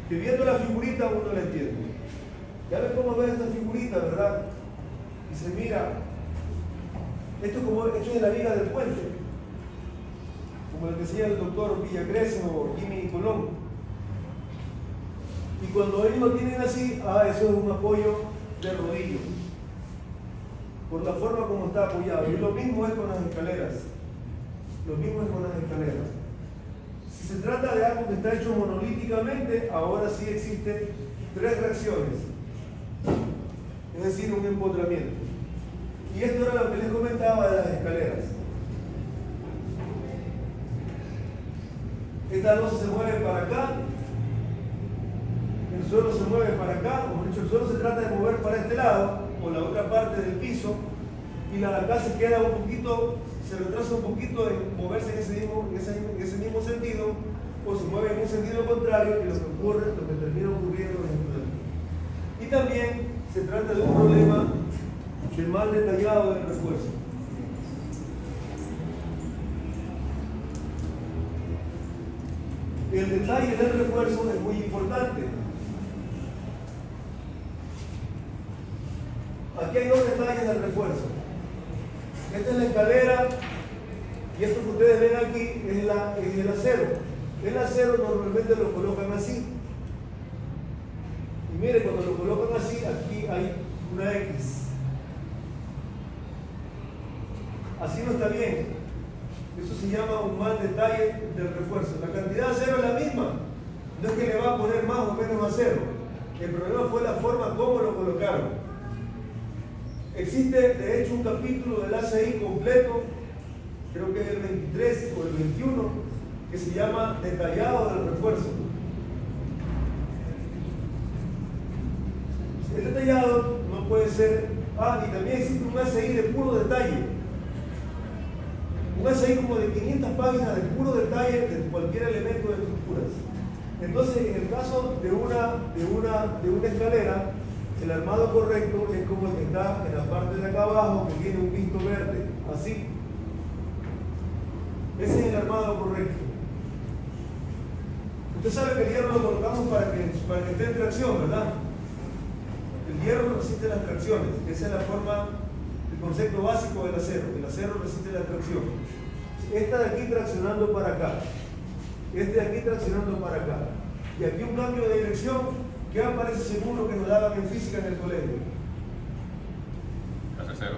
que viendo la figurita uno la entiende. Ya ves cómo ves esta figurita, ¿verdad? Y se mira, esto es de la viga del puente, como lo que decía el doctor Villacres o Jimmy Colón. Y cuando ellos lo tienen así, eso es un apoyo de rodillo, por la forma como está apoyado. Y lo mismo es con las escaleras. Lo mismo es con las escaleras. Si se trata de algo que está hecho monolíticamente, ahora sí existen tres reacciones, es decir, un empotramiento. Y esto era lo que les comentaba de las escaleras. Esta losa se mueve para acá, el suelo se mueve para acá, o dicho, el suelo se trata de mover para este lado, o la otra parte del piso, y la de acá se queda un poquito, se retrasa un poquito en moverse en ese mismo sentido, o se mueve en un sentido contrario, y lo que termina ocurriendo es el. Y también se trata de un problema de mal detallado del refuerzo. el detalle del refuerzo es muy importante. Aquí hay dos detalles del refuerzo. Esta es la escalera y esto que ustedes ven aquí es el acero. El acero normalmente lo colocan así. Y mire, cuando lo colocan así, aquí hay una X. Así no está bien. Eso se llama un mal detalle del refuerzo. La cantidad de acero es la misma. No es que le va a poner más o menos acero. El problema fue la forma como lo colocaron. Existe de hecho un capítulo del ACI completo, creo que es el 23 o el 21, que se llama Detallado del refuerzo. El detallado no puede ser, y también existe un ACI de puro detalle. Un ACI como de 500 páginas de puro detalle de cualquier elemento de estructuras. Entonces, en el caso de una escalera, el armado correcto es como el que está en la parte de acá abajo, que tiene un visto verde, así. Ese es el armado correcto. Usted sabe que el hierro lo colocamos para que esté en tracción, ¿verdad? El hierro resiste las tracciones. Esa es la forma, el concepto básico del acero. El acero resiste la tracción. Esta de aquí traccionando para acá. Este de aquí traccionando para acá. Y aquí un cambio de dirección. ¿Qué aparece según lo que nos daban en física en el colegio? Acero.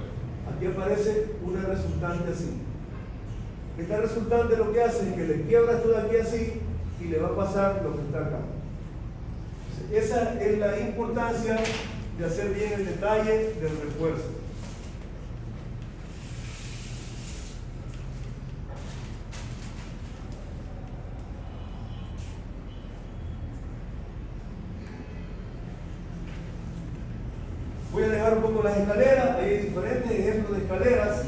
Aquí aparece una resultante así. Esta resultante lo que hace es que le quiebra esto de aquí así y le va a pasar lo que está acá. Esa es la importancia de hacer bien el detalle del refuerzo. Voy a dejar un poco las escaleras, ahí hay diferentes ejemplos de escaleras,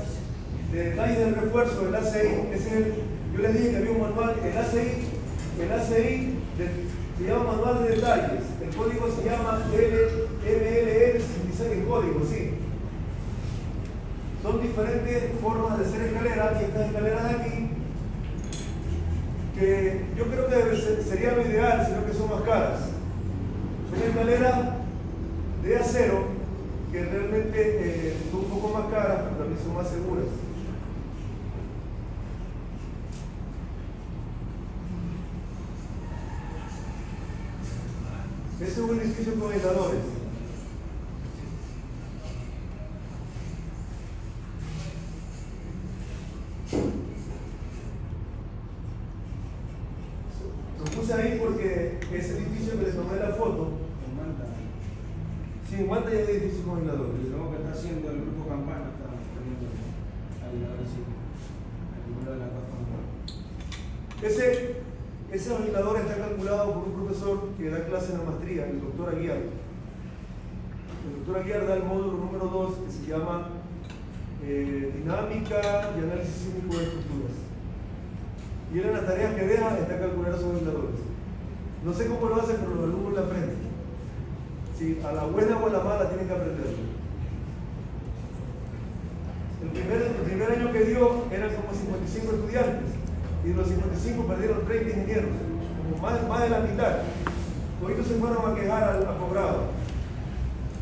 de detalles del refuerzo del ACI. Yo les dije que había un manual, el ACI se llama manual de detalles, el código se llama MLN66, el código, sí. Son diferentes formas de hacer escaleras, y estas escaleras de aquí, que yo creo que sería lo ideal, sino que son más caras. Son escaleras de acero, que realmente son un poco más caras, pero también son más seguras. Ese es un edificio con aisladores. Lo puse ahí porque ese edificio que les tomé la foto. Sí, en Manta hay edificios con aisladores. Lo que está haciendo el grupo Campana está poniendo aisladores, sí. El número de la Ese aislador está calculado por un profesor que da clase en la maestría, el doctor Aguiar. El doctor Aguiar da el módulo número 2 que se llama Dinámica y Análisis Sísmico de Estructuras. Y él en las tareas que deja está calculando esos aisladores. No sé cómo lo hace, pero los alumnos lo aprenden. Si a la buena o a la mala tienen que aprenderlo. El primer año que dio eran como 55 estudiantes y de los 55 perdieron 30 ingenieros, como más de la mitad. Todos se fueron a quejar al cobrado.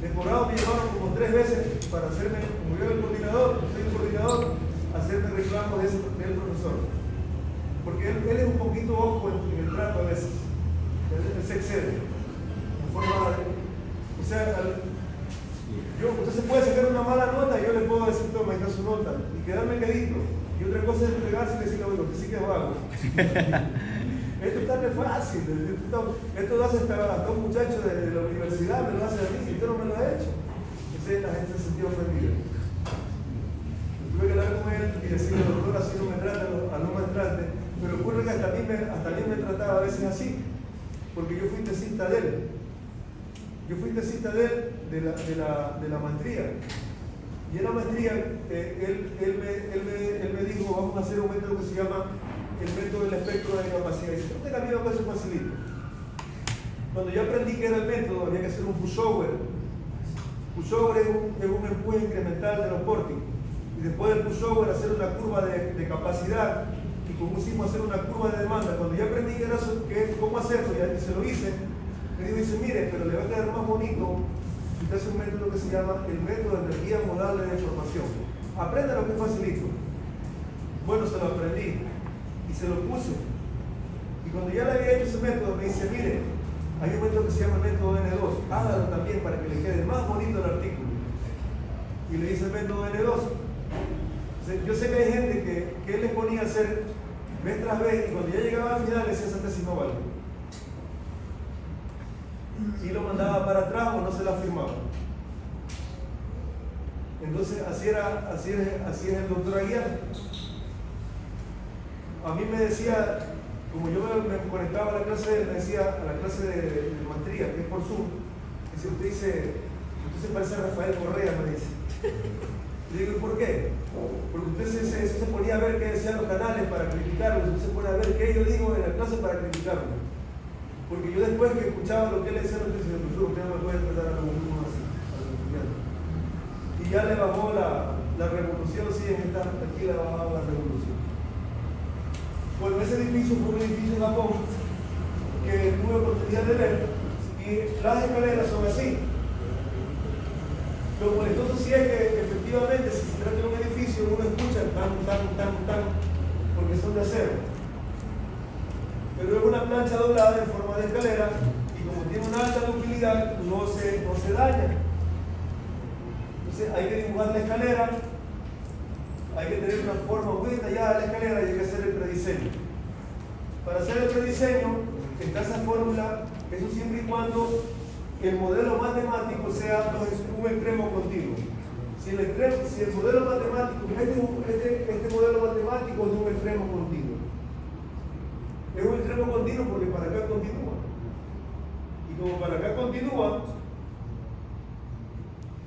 El cobrado me llevaron como 3 veces para hacerme, como yo era el coordinador, soy el coordinador, hacerme reclamo del profesor. Porque él es un poquito ojo en el trato a veces. Él se excede. O sea, usted se puede sacar una mala nota y yo le puedo decir, toma, ahí está su nota, y quedarme quedito. Y otra cosa es pegarse y decirle, oye, que sí que es vago. Esto está re fácil. Esto lo hace hasta un muchacho de la universidad, me lo hace a mí, y usted no me lo ha hecho. Entonces la gente se sentía ofendida. Tuve que hablar con él y decirle, doctor, así no me trata, no me trate. Pero ocurre que hasta a mí me trataba a veces así, porque yo fui tesista de él. Yo fui tesista de él de la maestría. Y en la maestría él me dijo, vamos a hacer un método que se llama el método del espectro de capacidad. Y si no te cambió, que eso facilito. Cuando yo aprendí que era el método, había que hacer un pushover. Pushover es un empuje incremental de los pórticos. Y después del pushover hacer una curva de capacidad y pusimos a hacer una curva de demanda. Cuando ya aprendí cómo hacerlo, y se lo hice, me dice, mire, pero le va a quedar más bonito si usted hace un método que se llama el método de energía modal de deformación. Aprenda lo que es facilito. Bueno, se lo aprendí y se lo puse. Y cuando ya le había hecho ese método, me dice, mire, hay un método que se llama el método N2, hágalo también para que le quede más bonito el artículo. Y le hice el método N2. Yo sé que hay gente que él le ponía a hacer vez tras vez y cuando ya llegaba al final le decía esa tesis no vale. Y lo mandaba para atrás o no se la firmaba. Entonces así es el doctor Aguiar. A mí me decía, como yo me conectaba a la clase, me decía a la clase de maestría, que es por Zoom, usted se parece a Rafael Correa, me dice. Le digo, ¿y por qué? Porque usted se ponía a ver qué decían los canales para criticarlos, usted se ponía a ver qué yo digo en la clase para criticarlo. Porque yo después que escuchaba lo que él decía, usted no me puede tratar a los alumnos así, a los estudiantes. Y ya le bajó la revolución, sí, aquí le bajaba la revolución. Bueno, ese edificio fue un edificio en Japón que tuve oportunidad de ver y las escaleras son así. Lo molestoso sí es que efectivamente si se trata de un edificio uno escucha tan, porque son de acero. Pero es una plancha doblada en forma de escalera y como tiene una alta ductilidad no se daña. Entonces hay que dibujar la escalera, hay que tener una forma muy detallada de la escalera y hay que hacer el prediseño. Para hacer el prediseño está esa fórmula, eso siempre y cuando el modelo matemático sea un extremo continuo. Si el modelo matemático, este modelo matemático es un extremo continuo. Es un extremo continuo porque para acá continúa. Y como para acá continúa,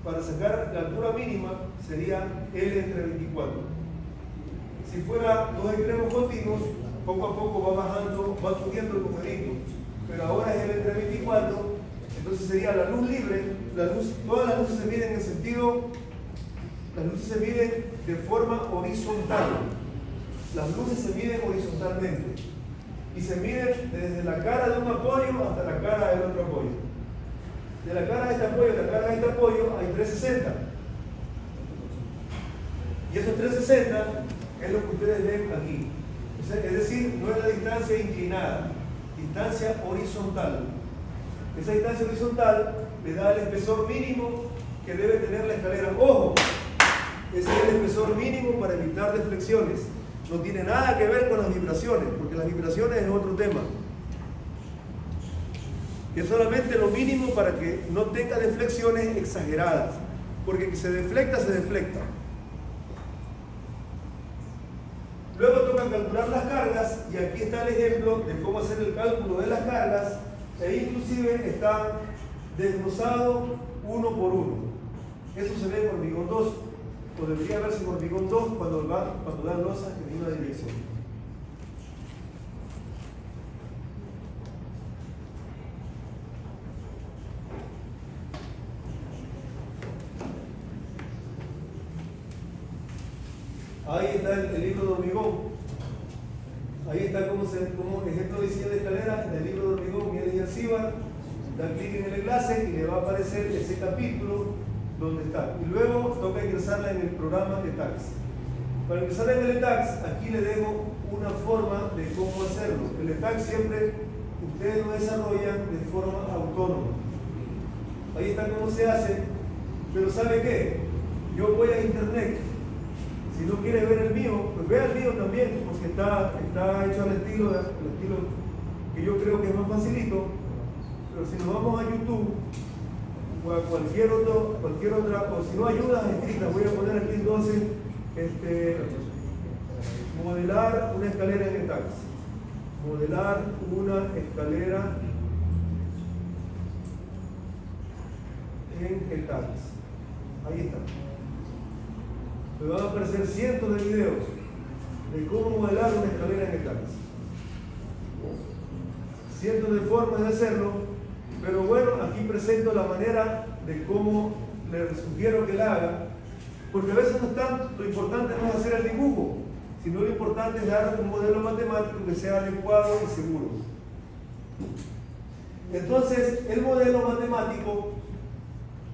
para sacar la altura mínima sería L entre 24. Si fuera dos extremos continuos, poco a poco va bajando, va subiendo el numerito. Pero ahora es L entre 24. Entonces sería la luz libre, todas las luces se miden en sentido, las luces se miden de forma horizontal. Las luces se miden horizontalmente y se miden desde la cara de un apoyo hasta la cara del otro apoyo. De la cara de este apoyo a la cara de este apoyo hay 360. Y esos 360 es lo que ustedes ven aquí. O sea, es decir, no es la distancia inclinada, distancia horizontal. Esa distancia horizontal le da el espesor mínimo que debe tener la escalera. ¡Ojo! Ese es el espesor mínimo para evitar deflexiones. No tiene nada que ver con las vibraciones, porque las vibraciones es otro tema. Es solamente lo mínimo para que no tenga deflexiones exageradas, porque que se deflecta. Luego toca calcular las cargas, y aquí está el ejemplo de cómo hacer el cálculo de las cargas, e inclusive está desglosado uno por uno. Eso se ve en hormigón 2, o debería verse en hormigón 2 cuando dan losas en una dirección. Ahí está el libro de hormigón. Ahí está como ejemplo de diseño de escalera en el libro de hormigón, Mieles y Alcibar. Da clic en el enlace y le va a aparecer ese capítulo donde está. Y luego toca ingresarla en el programa ETAX. Para ingresarla en el ETAX, aquí le dejo una forma de cómo hacerlo. El ETAX siempre ustedes lo desarrollan de forma autónoma. Ahí está cómo se hace. Pero ¿sabe qué? Yo voy a internet. Si no quiere ver el mío, pues vea el mío también, porque está hecho al estilo que yo creo que es más facilito. Pero si nos vamos a YouTube o a cualquier otra, o si no ayudas escritas, voy a poner aquí entonces modelar una escalera en ETAX. Modelar una escalera en ETAX. Ahí está. Me van a aparecer cientos de videos de cómo modelar una escalera en ETAX. Cientos de formas de hacerlo, pero bueno, aquí presento la manera de cómo le sugiero que la haga, porque a veces lo importante no es hacer el dibujo, sino lo importante es dar un modelo matemático que sea adecuado y seguro. Entonces, el modelo matemático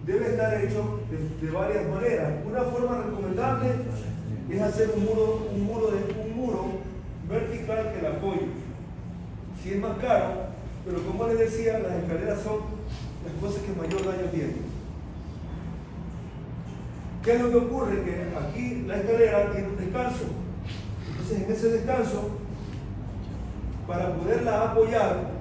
debe estar hecho de varias maneras. Una forma recomendable es hacer un muro vertical que la apoye. Si es más caro, pero como les decía, las escaleras son las cosas que mayor daño tienen. ¿Qué es lo que ocurre? Que aquí la escalera tiene un descanso. Entonces, en ese descanso, para poderla apoyar,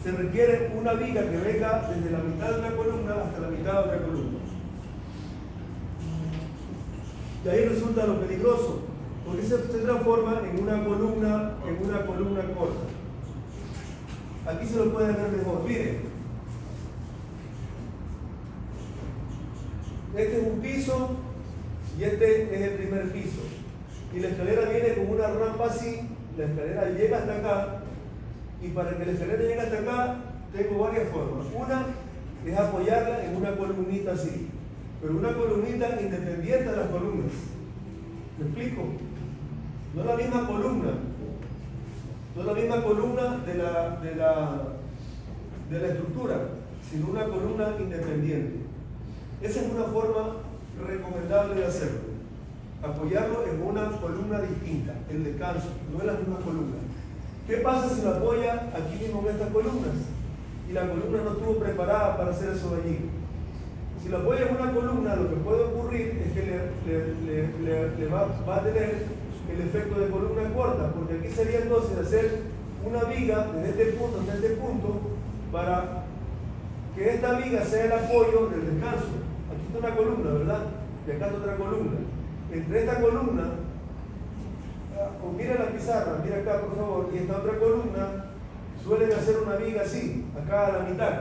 se requiere una viga que venga desde la mitad de una columna hasta la mitad de otra columna. Y ahí resulta lo peligroso, porque se transforma en una columna corta. Aquí se lo pueden ver mejor. Miren, este es un piso y este es el primer piso. Y la escalera viene con una rampa así, la escalera llega hasta acá. Y para que la escalera llegue hasta acá, tengo varias formas. Una es apoyarla en una columnita así, pero una columnita independiente de las columnas. ¿Me explico? No la misma columna, de la estructura, sino una columna independiente. Esa es una forma recomendable de hacerlo. Apoyarlo en una columna distinta, el descanso, no en las mismas columnas. ¿Qué pasa si lo apoya aquí mismo en estas columnas? Y la columna no estuvo preparada para hacer eso de allí. Si lo apoya en una columna, lo que puede ocurrir es que le va a tener el efecto de columna corta, porque aquí sería entonces hacer una viga desde este punto hasta este punto para que esta viga sea el apoyo del descanso. Aquí está una columna, ¿verdad? Y acá está otra columna. Entre esta columna, o mira la pizarra, mira acá por favor, y esta otra columna, suelen hacer una viga así, acá a la mitad.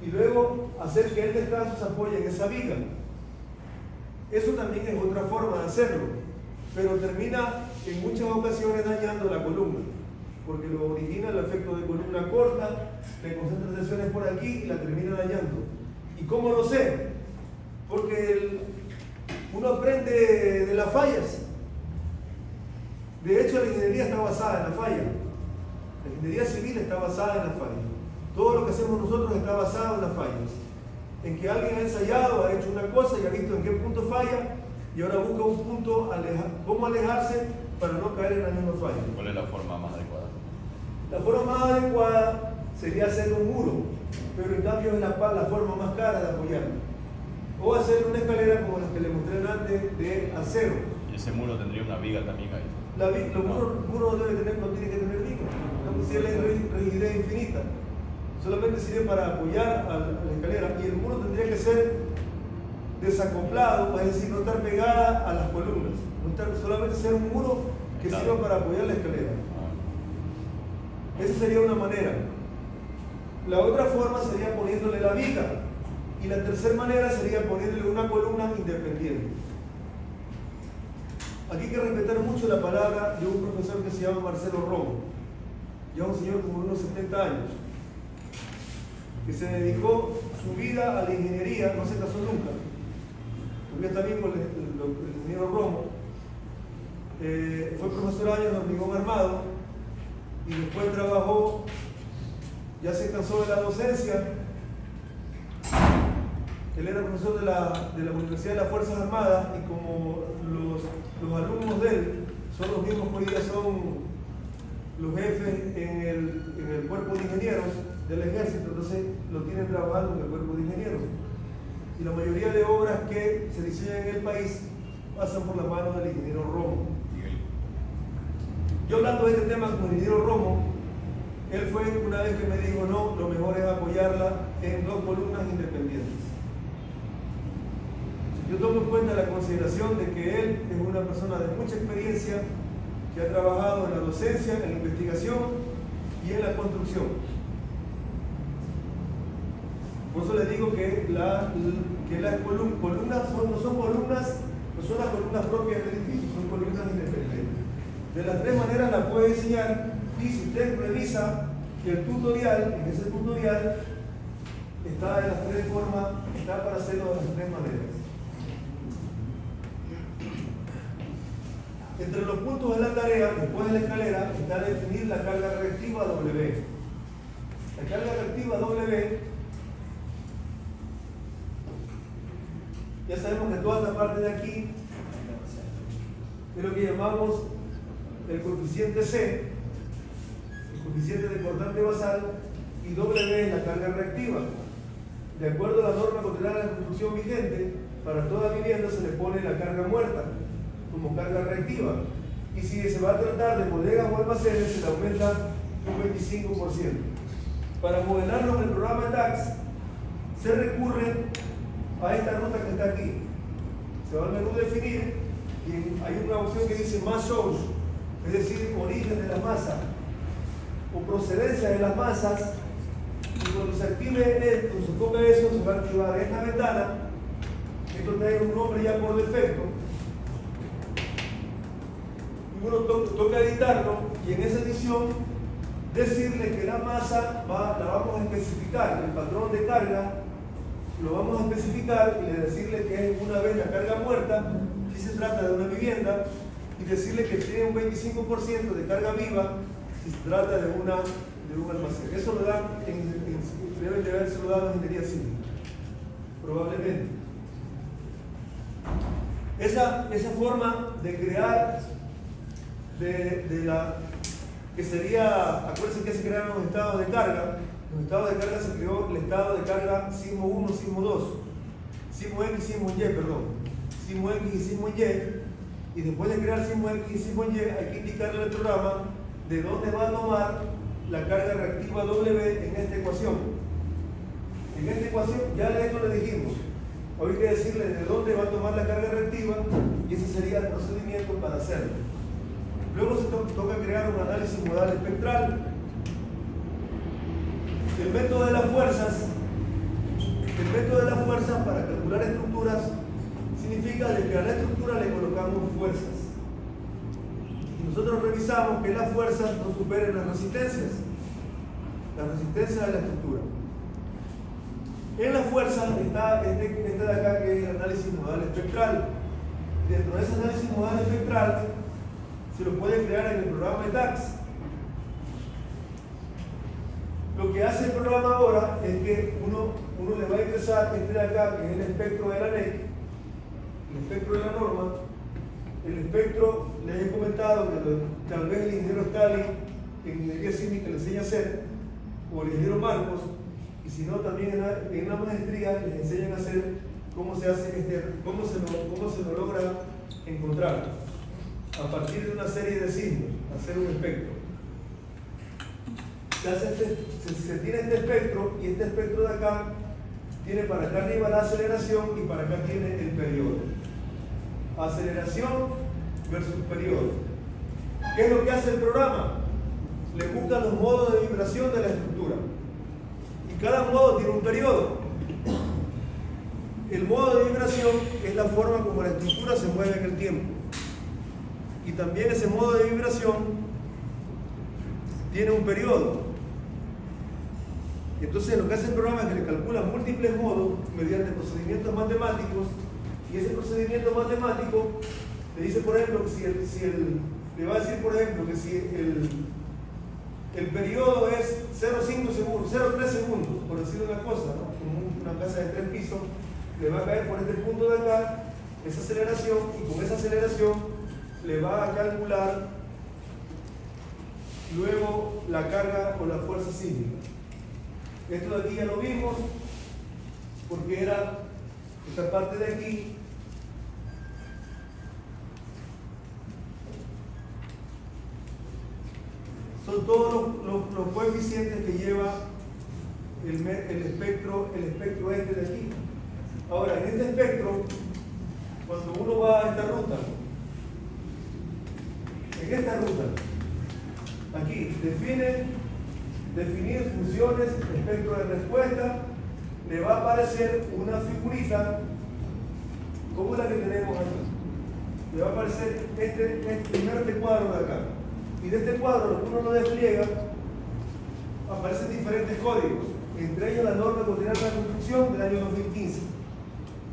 Y luego hacer que el descanso se apoye en esa viga. Eso también es otra forma de hacerlo, pero termina en muchas ocasiones dañando la columna, porque lo origina el efecto de columna corta, le concentra tensiones por aquí y la termina dañando. ¿Y cómo lo sé? Porque uno aprende de las fallas. De hecho, la ingeniería está basada en la falla. La ingeniería civil está basada en la falla. Todo lo que hacemos nosotros está basado en las fallas. En que alguien ha ensayado, ha hecho una cosa y ha visto en qué punto falla y ahora busca un punto, cómo alejarse para no caer en la misma falla. ¿Cuál es la forma más adecuada? La forma más adecuada sería hacer un muro, pero en cambio es la forma más cara de apoyarlo. O hacer una escalera como las que le mostré antes de acero. ¿Y ese muro tendría una viga también ahí? Los muros no tiene que tener viga, no tiene rigidez infinita. Solamente sirve para apoyar a la escalera y el muro tendría que ser desacoplado, es decir, no estar pegada a las columnas, solamente ser un muro que sirva para apoyar la escalera. Esa sería una manera. La otra forma sería poniéndole la viga y la tercera manera sería poniéndole una columna independiente. Aquí hay que respetar mucho la palabra de un profesor que se llama Marcelo Romo, ya un señor como unos 70 años, que se dedicó su vida a la ingeniería, no se casó nunca, porque está bien con el ingeniero Romo, fue profesor años de hormigón armado y después trabajó, ya se cansó de la docencia. Él era profesor de la Universidad de las Fuerzas Armadas y como los alumnos de él son los mismos que hoy día son los jefes en el cuerpo de ingenieros del ejército, entonces lo tienen trabajando en el cuerpo de ingenieros. Y la mayoría de obras que se diseñan en el país pasan por la mano del ingeniero Romo. Yo hablando de este tema con el ingeniero Romo, él fue una vez que me dijo, no, lo mejor es apoyarla en dos columnas independientes. Yo tomo en cuenta la consideración de que él es una persona de mucha experiencia que ha trabajado en la docencia, en la investigación y en la construcción. Por eso les digo que las columnas no son las columnas propias del edificio, son columnas independientes. De las tres maneras las puede enseñar y si usted revisa el tutorial, en ese tutorial está de las tres formas, está para hacerlo de las tres maneras. Entre los puntos de la tarea, después de la escalera, está definir la carga reactiva W. La carga reactiva W, ya sabemos que toda esta parte de aquí es lo que llamamos el coeficiente C, el coeficiente de cortante basal, y W es la carga reactiva. De acuerdo a la norma controlada de la construcción vigente, para toda vivienda se le pone la carga muerta como carga reactiva. Y si se va a tratar de bodegas o almacenes, se le aumenta un 25%. Para modelarlo en el programa TAX, se recurre a esta ruta que está aquí. Se va al menú definir y hay una opción que dice mass source, es decir, origen de la masa o procedencia de las masas. Y cuando se active esto, se ponga eso, se va a activar esta ventana. Esto trae un nombre ya por defecto. Y uno toca editarlo y en esa edición decirle que la masa la vamos a especificar, el patrón de carga lo vamos a especificar y decirle que es una vez la carga muerta, si se trata de una vivienda, y decirle que tiene un 25% de carga viva si se trata de un almacén. Eso lo dan, deben de haberse lo dado en ingeniería civil, probablemente. Esa forma de crear que sería, acuérdense que se crearon los estados de carga. Los estados de carga se creó el estado de carga sismo 1, sismo 2, sismo X, sismo Y, perdón, sismo X y sismo Y, y después de crear sismo X y sismo Y hay que indicarle al programa de dónde va a tomar la carga reactiva W en esta ecuación. En esta ecuación ya esto le dijimos, hoy hay que decirle de dónde va a tomar la carga reactiva y ese sería el procedimiento para hacerlo. Luego se toca crear un análisis modal espectral. El método de las fuerzas para calcular estructuras significa de que a la estructura le colocamos fuerzas. Y nosotros revisamos que las fuerzas no superen las resistencias de la estructura. En la fuerza está este de acá, que es el análisis modal espectral. Dentro de ese análisis modal espectral se lo puede crear en el programa de TAX. Lo que hace el programa ahora es que uno le va a ingresar este de acá, que es el espectro de la NEC, el espectro de la norma. El espectro, les he comentado que tal vez el ingeniero Stalin en ingeniería civil le enseña a hacer, o el ingeniero Marcos, y si no también en la maestría les enseñan a hacer cómo se hace cómo se lo logra encontrar a partir de una serie de signos, hacer un espectro. Se tiene este espectro, y este espectro de acá tiene para acá arriba la aceleración y para acá tiene el periodo. Aceleración versus periodo. ¿Qué es lo que hace el programa? Le busca los modos de vibración de la estructura. Y cada modo tiene un periodo. El modo de vibración es la forma como la estructura se mueve en el tiempo. Y también ese modo de vibración tiene un periodo. Entonces lo que hace el programa es que le calcula múltiples modos mediante procedimientos matemáticos, y ese procedimiento matemático le dice, por ejemplo, que le va a decir, por ejemplo, que si el periodo es 0,5 segundos, 0,3 segundos, por decir una cosa, ¿no? Como una casa de 3 pisos, le va a caer por este punto de acá esa aceleración, y con esa aceleración le va a calcular luego la carga o la fuerza sísmica. Esto de aquí ya lo vimos, porque era esta parte de aquí. Son todos los coeficientes que lleva el espectro este de aquí. Ahora, en este espectro, cuando uno va a esta ruta, en esta ruta, aquí, definir funciones, espectro de respuesta, le va a aparecer una figurita como la que tenemos aquí. Le va a aparecer primero este cuadro de acá. Y de este cuadro, lo que uno lo despliega, aparecen diferentes códigos, entre ellos la norma cotidiana de la construcción del año 2015.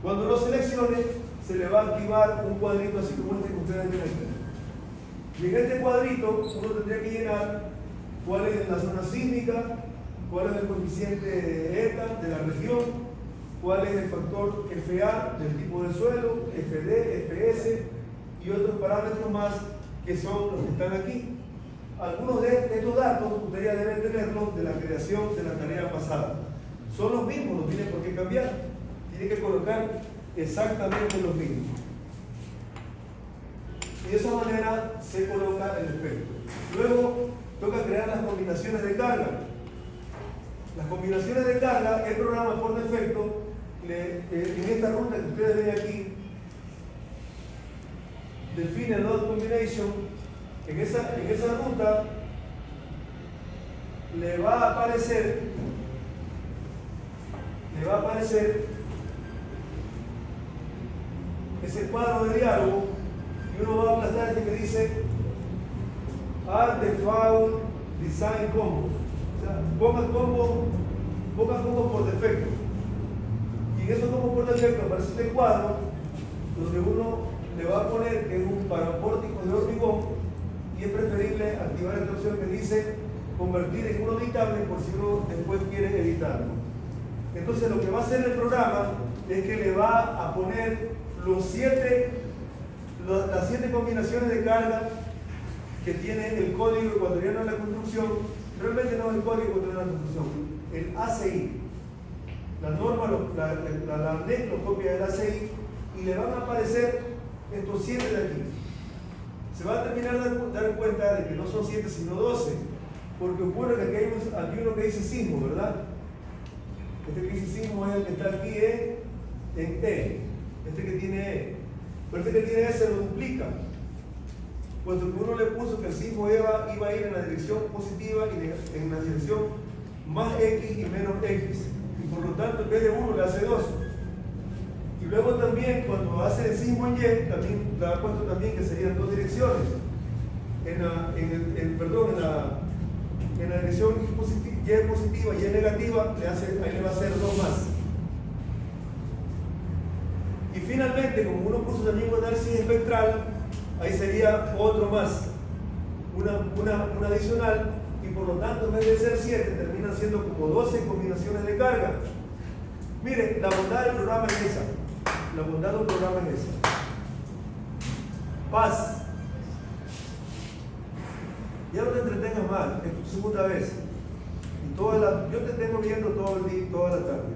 Cuando lo seleccione, se le va a activar un cuadrito así como este que ustedes ven aquí. Y en este cuadrito uno tendría que llenar cuál es la zona sísmica, cuál es el coeficiente ETA de la región, cuál es el factor FA del tipo de suelo, FD, FS y otros parámetros más que son los que están aquí. Algunos de estos datos ustedes ya deben tenerlos de la creación de la tarea pasada. Son los mismos, no tienen por qué cambiar. Tienen que colocar exactamente los mismos. Y de esa manera se coloca el efecto. Luego toca crear las combinaciones de carga. Las combinaciones de carga, el programa por defecto, en esta ruta que ustedes ven aquí, define el load combination. En esa ruta le va a aparecer ese cuadro de diálogo y uno va a aplastar este que dice Add Default Design Combo. O sea, ponga combos por defecto. Y en esos combos por defecto aparece este cuadro donde uno le va a poner que es un parapórtico de hormigón y es preferible activar esta opción que dice convertir en uno editable por si uno después quiere editarlo. Entonces lo que va a hacer el programa es que le va a poner las 7 combinaciones de carga que tiene el código ecuatoriano de la construcción. Realmente no es el código ecuatoriano de la construcción, el ACI. La norma, la ANEC lo copia del ACI y le van a aparecer estos 7 de aquí. Se va a terminar de dar cuenta de que no son 7 sino 12, porque ocurre que aquí uno que dice sismo, ¿verdad? Este que dice sismo es el que está aquí en E, este que tiene E. Pero este que tiene E se lo duplica, puesto que uno le puso que el sismo iba a ir en la dirección positiva y en la dirección más X y menos X, y por lo tanto en vez de 1 le hace 2. Y luego también cuando hace el sismo en Y, también le ha puesto también que serían 2 direcciones. En la dirección Y positiva y Y negativa, ahí le va a hacer 2 más. Y finalmente, como uno puso también un análisis espectral, ahí sería otro más, una adicional, y por lo tanto en vez de ser 7, terminan siendo como 12 combinaciones de carga. Miren, la bondad del programa es esa. La bondad del programa es esa. Paz. Ya no te entretengas más, es tu segunda vez. Y yo te tengo viendo todo el día, toda la tarde.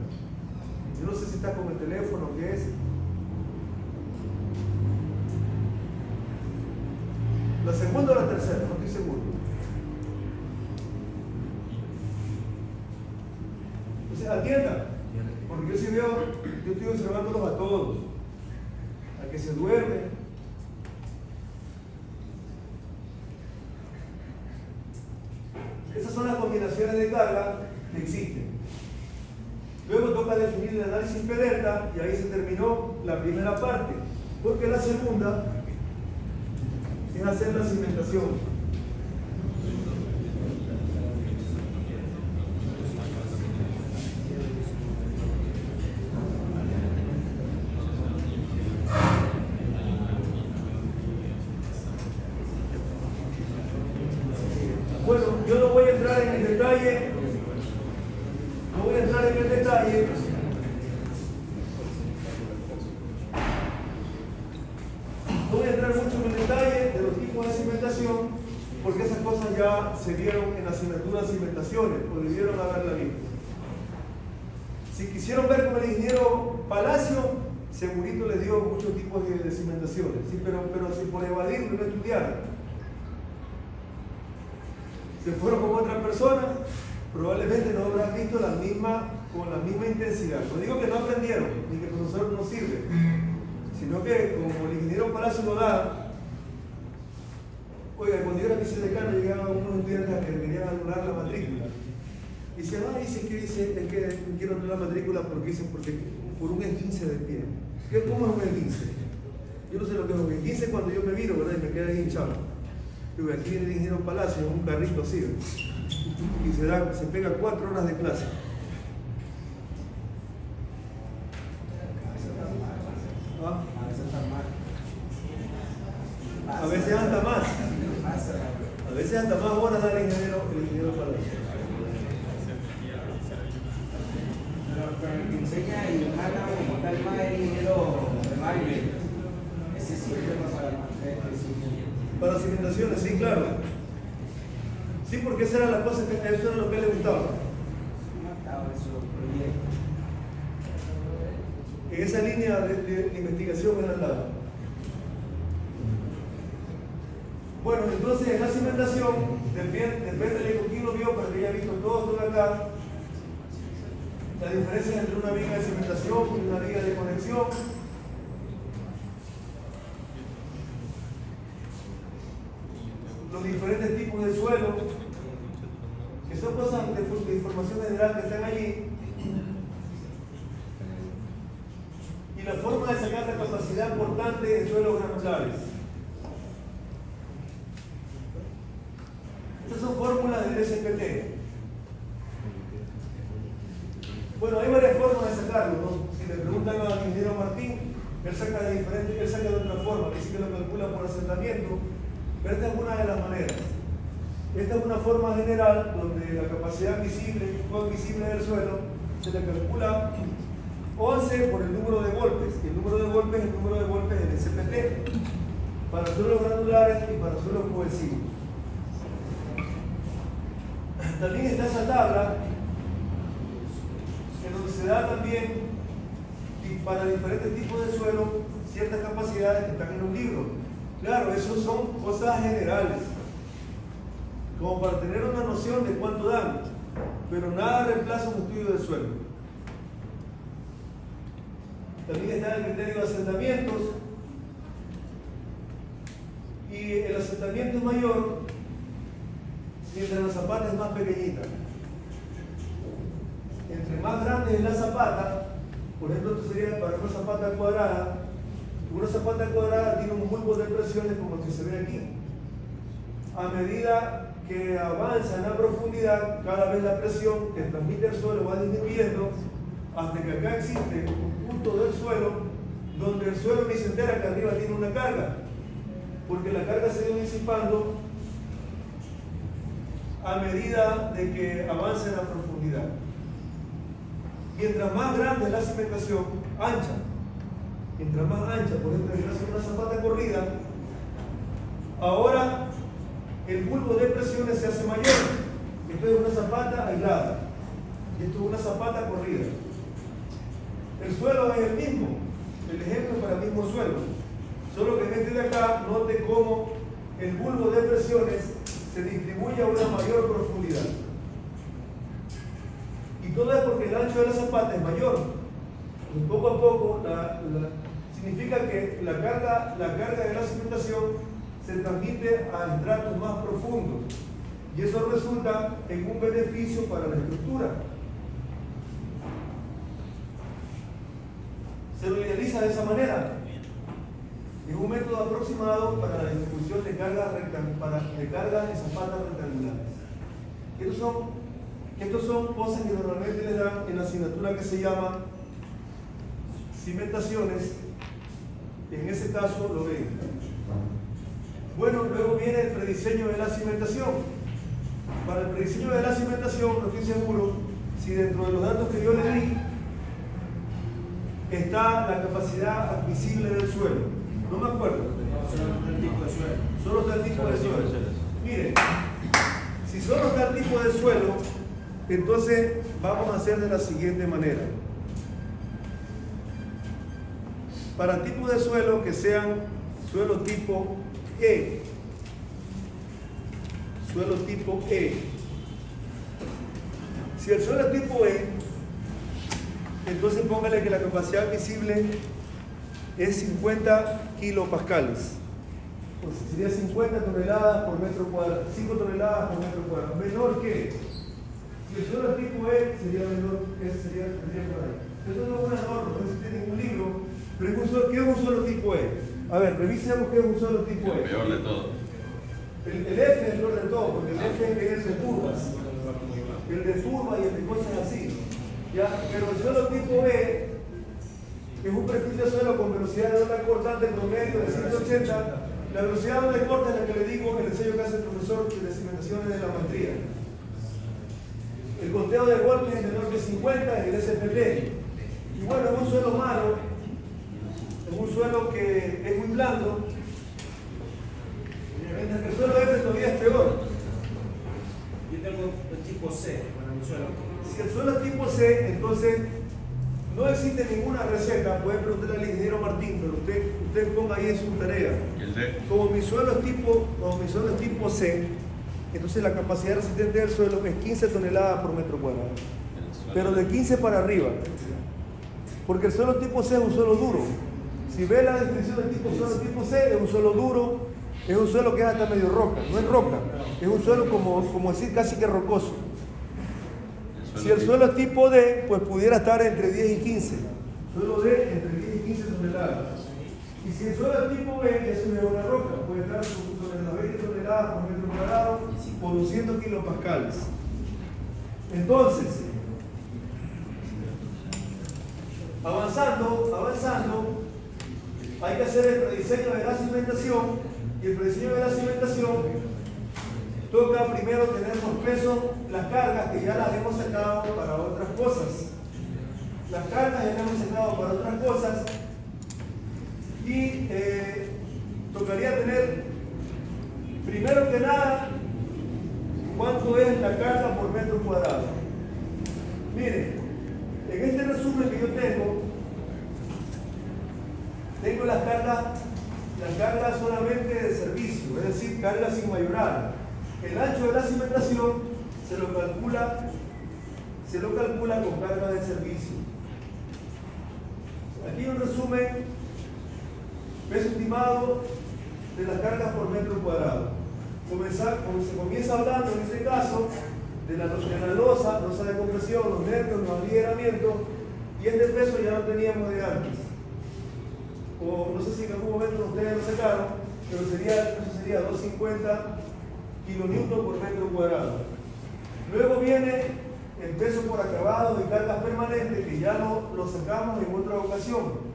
Yo no sé si estás con el teléfono, ¿qué es? ¿La segunda o la tercera? No estoy seguro. Entonces, atienda. Porque yo estoy observándolos a todos. Al que se duerme. Esas son las combinaciones de carga que existen. Luego toca definir el análisis P-delta y ahí se terminó la primera parte. Porque la segunda es hacer la cimentación. Bueno, yo no voy a entrar en el detalle, no voy a entrar en el detalle. No voy a entrar mucho en el detalle de los tipos de cimentación, porque esas cosas ya se vieron en la asignatura de cimentaciones, o debieron haberla visto. Si quisieron ver con el ingeniero Palacio, segurito les dio muchos tipos de cimentaciones, ¿sí? pero si por evadirlo y no estudiar se fueron con otra persona, probablemente no habrán visto con la misma intensidad. No digo que no aprendieron, ni que el profesor no sirve, sino que como el ingeniero Palacio lo da. Oiga, cuando yo era vicedecano llegaban unos estudiantes a que querían anular la matrícula. Y decían, es que quiero anular la matrícula porque por un esguince del pie. ¿Cómo es un esguince? Yo no sé lo que es un esguince cuando yo me viro, ¿verdad? Y me quedé ahí hinchado. Digo, aquí viene el ingeniero Palacio en un carrito así, ¿verdad? Y se pega 4 horas de clase. ¿Ah? A veces hasta más. A veces hasta más horas da el ingeniero para eso. Pero el que enseña y manda como tal más el ingeniero de Mayer, ese sí es para cimentaciones, sí, claro. Sí, porque esa era la cosa eso era lo que le gustaba. En esa línea de investigación era la. Bueno, entonces en la cimentación, depende de quién lo vio, pero que haya visto todo acá, la diferencia entre una viga de cimentación y una viga de conexión. Los diferentes tipos de suelo, que son cosas de información general que están allí, y la forma de sacar la capacidad portante en suelos granulares. Estas son fórmulas del SPT. Bueno, hay varias formas de sacarlo, ¿no? Si le preguntan al ingeniero Martín, él saca de otra forma, dice que lo calcula por asentamiento, pero esta es una de las maneras. Esta es una forma general donde la capacidad visible del suelo se le calcula 11 por el número de golpes, y el número de golpes es el número de golpes del SPT, para suelos granulares y para suelos cohesivos. También está esa tabla, en donde se da también para diferentes tipos de suelo ciertas capacidades que están en un libro. Claro, eso son cosas generales, como para tener una noción de cuánto dan, pero nada reemplaza un estudio del suelo. También está el criterio de asentamientos, y el asentamiento es mayor mientras la zapata es más pequeñita. Entre más grande es la zapata, por ejemplo, esto sería para una zapata cuadrada. Una zapata cuadrada tiene un bulbo de presiones como el que se ve aquí. A medida que avanza en la profundidad, cada vez la presión que transmite el suelo va disminuyendo, hasta que acá existe un punto del suelo donde el suelo ni se entera que arriba tiene una carga, porque la carga se va disipando a medida de que avanza en la profundidad. Mientras más grande es la cimentación, ancha, mientras más ancha, por ejemplo, si hace una zapata corrida, ahora el bulbo de presiones se hace mayor. Esto es una zapata aislada y esto es una zapata corrida. El suelo es el mismo, el ejemplo es para el mismo suelo, solo que en este de acá note cómo el bulbo de presiones se distribuye a una mayor profundidad. Y todo es porque el ancho de la zapata es mayor. Y poco a poco significa que la carga de la cimentación se transmite a estratos más profundos. Y eso resulta en un beneficio para la estructura. Se lo idealiza de esa manera. Es un método aproximado para la distribución de cargas en zapatas rectangulares. Estos son cosas que normalmente les dan en la asignatura que se llama cimentaciones. En ese caso lo ven. Bueno, luego viene el prediseño de la cimentación. Para el prediseño de la cimentación, no estoy seguro si dentro de los datos que yo le di está la capacidad admisible del suelo. No me acuerdo. Solo está el tipo de suelo. Solo está el tipo de suelo. Miren, si solo está el tipo de suelo, entonces vamos a hacer de la siguiente manera. Para tipos de suelo que sean suelo tipo E. Suelo tipo E. Si el suelo es tipo E, entonces póngale que la capacidad visible es 50 kilopascales. Pues sería 50 toneladas por metro cuadrado, 5 toneladas por metro cuadrado. Menor que, si el suelo es tipo E, sería menor, ese sería por ahí. Eso no es una norma, no existe ningún libro, pero ¿qué es un suelo tipo E? A ver, revisemos qué es un suelo tipo E. El peor de todo. El F es el peor de todo, porque el F es el de turbas. El de turba y el de cosas así. ¿Ya? Pero el suelo tipo E es un perfil de suelo con velocidad de onda cortante promedio de 180 La velocidad de onda corta es la que le digo en el ensayo que hace el profesor de cimentaciones de la maestría. El conteo de golpes es menor que 50 en el SPP. Y bueno, en un suelo malo, en un suelo que es muy blando, mientras que el suelo F todavía es peor. Yo tengo el tipo C para mi suelo. Si el suelo es tipo C, entonces no existe ninguna receta. Puede preguntarle al ingeniero Martín, pero usted ponga ahí en su tarea. ¿Y el D? Como mi suelo es tipo C, entonces la capacidad resistente del suelo es 15 toneladas por metro cuadrado. Pero de 15 para arriba. Porque el suelo tipo C es un suelo duro. Si ve la descripción del suelo tipo C, es un suelo duro, es un suelo que es hasta medio roca, no es roca, es un suelo como decir casi que rocoso. Si el suelo es tipo D, pues pudiera estar entre 10 y 15. Suelo D entre 10 y 15 toneladas. Y si el suelo es tipo B, que es una roca, puede estar sobre las 20 toneladas por metro cuadrado o 200 kilopascales. Entonces, avanzando, hay que hacer el prediseño de la cimentación, y el prediseño de la cimentación toca primero tener los pesos, las cargas que ya las hemos sacado para otras cosas. Las cargas ya las hemos sacado para otras cosas y tocaría tener primero que nada cuánto es la carga por metro cuadrado. Miren, en este resumen que yo tengo las cargas solamente de servicio, es decir, cargas sin mayorar. El ancho de la cimentación se lo calcula con carga de servicio. Aquí un resumen, peso estimado de las cargas por metro cuadrado. Se comienza hablando en este caso de la losa de compresión, los nervios, los aligeramientos, y este peso ya lo teníamos de antes. O no sé si en algún momento ustedes lo sacaron, pero el peso sería 250 kilonewton por metro cuadrado. Luego viene el peso por acabado de cargas permanentes, que ya lo sacamos en otra ocasión.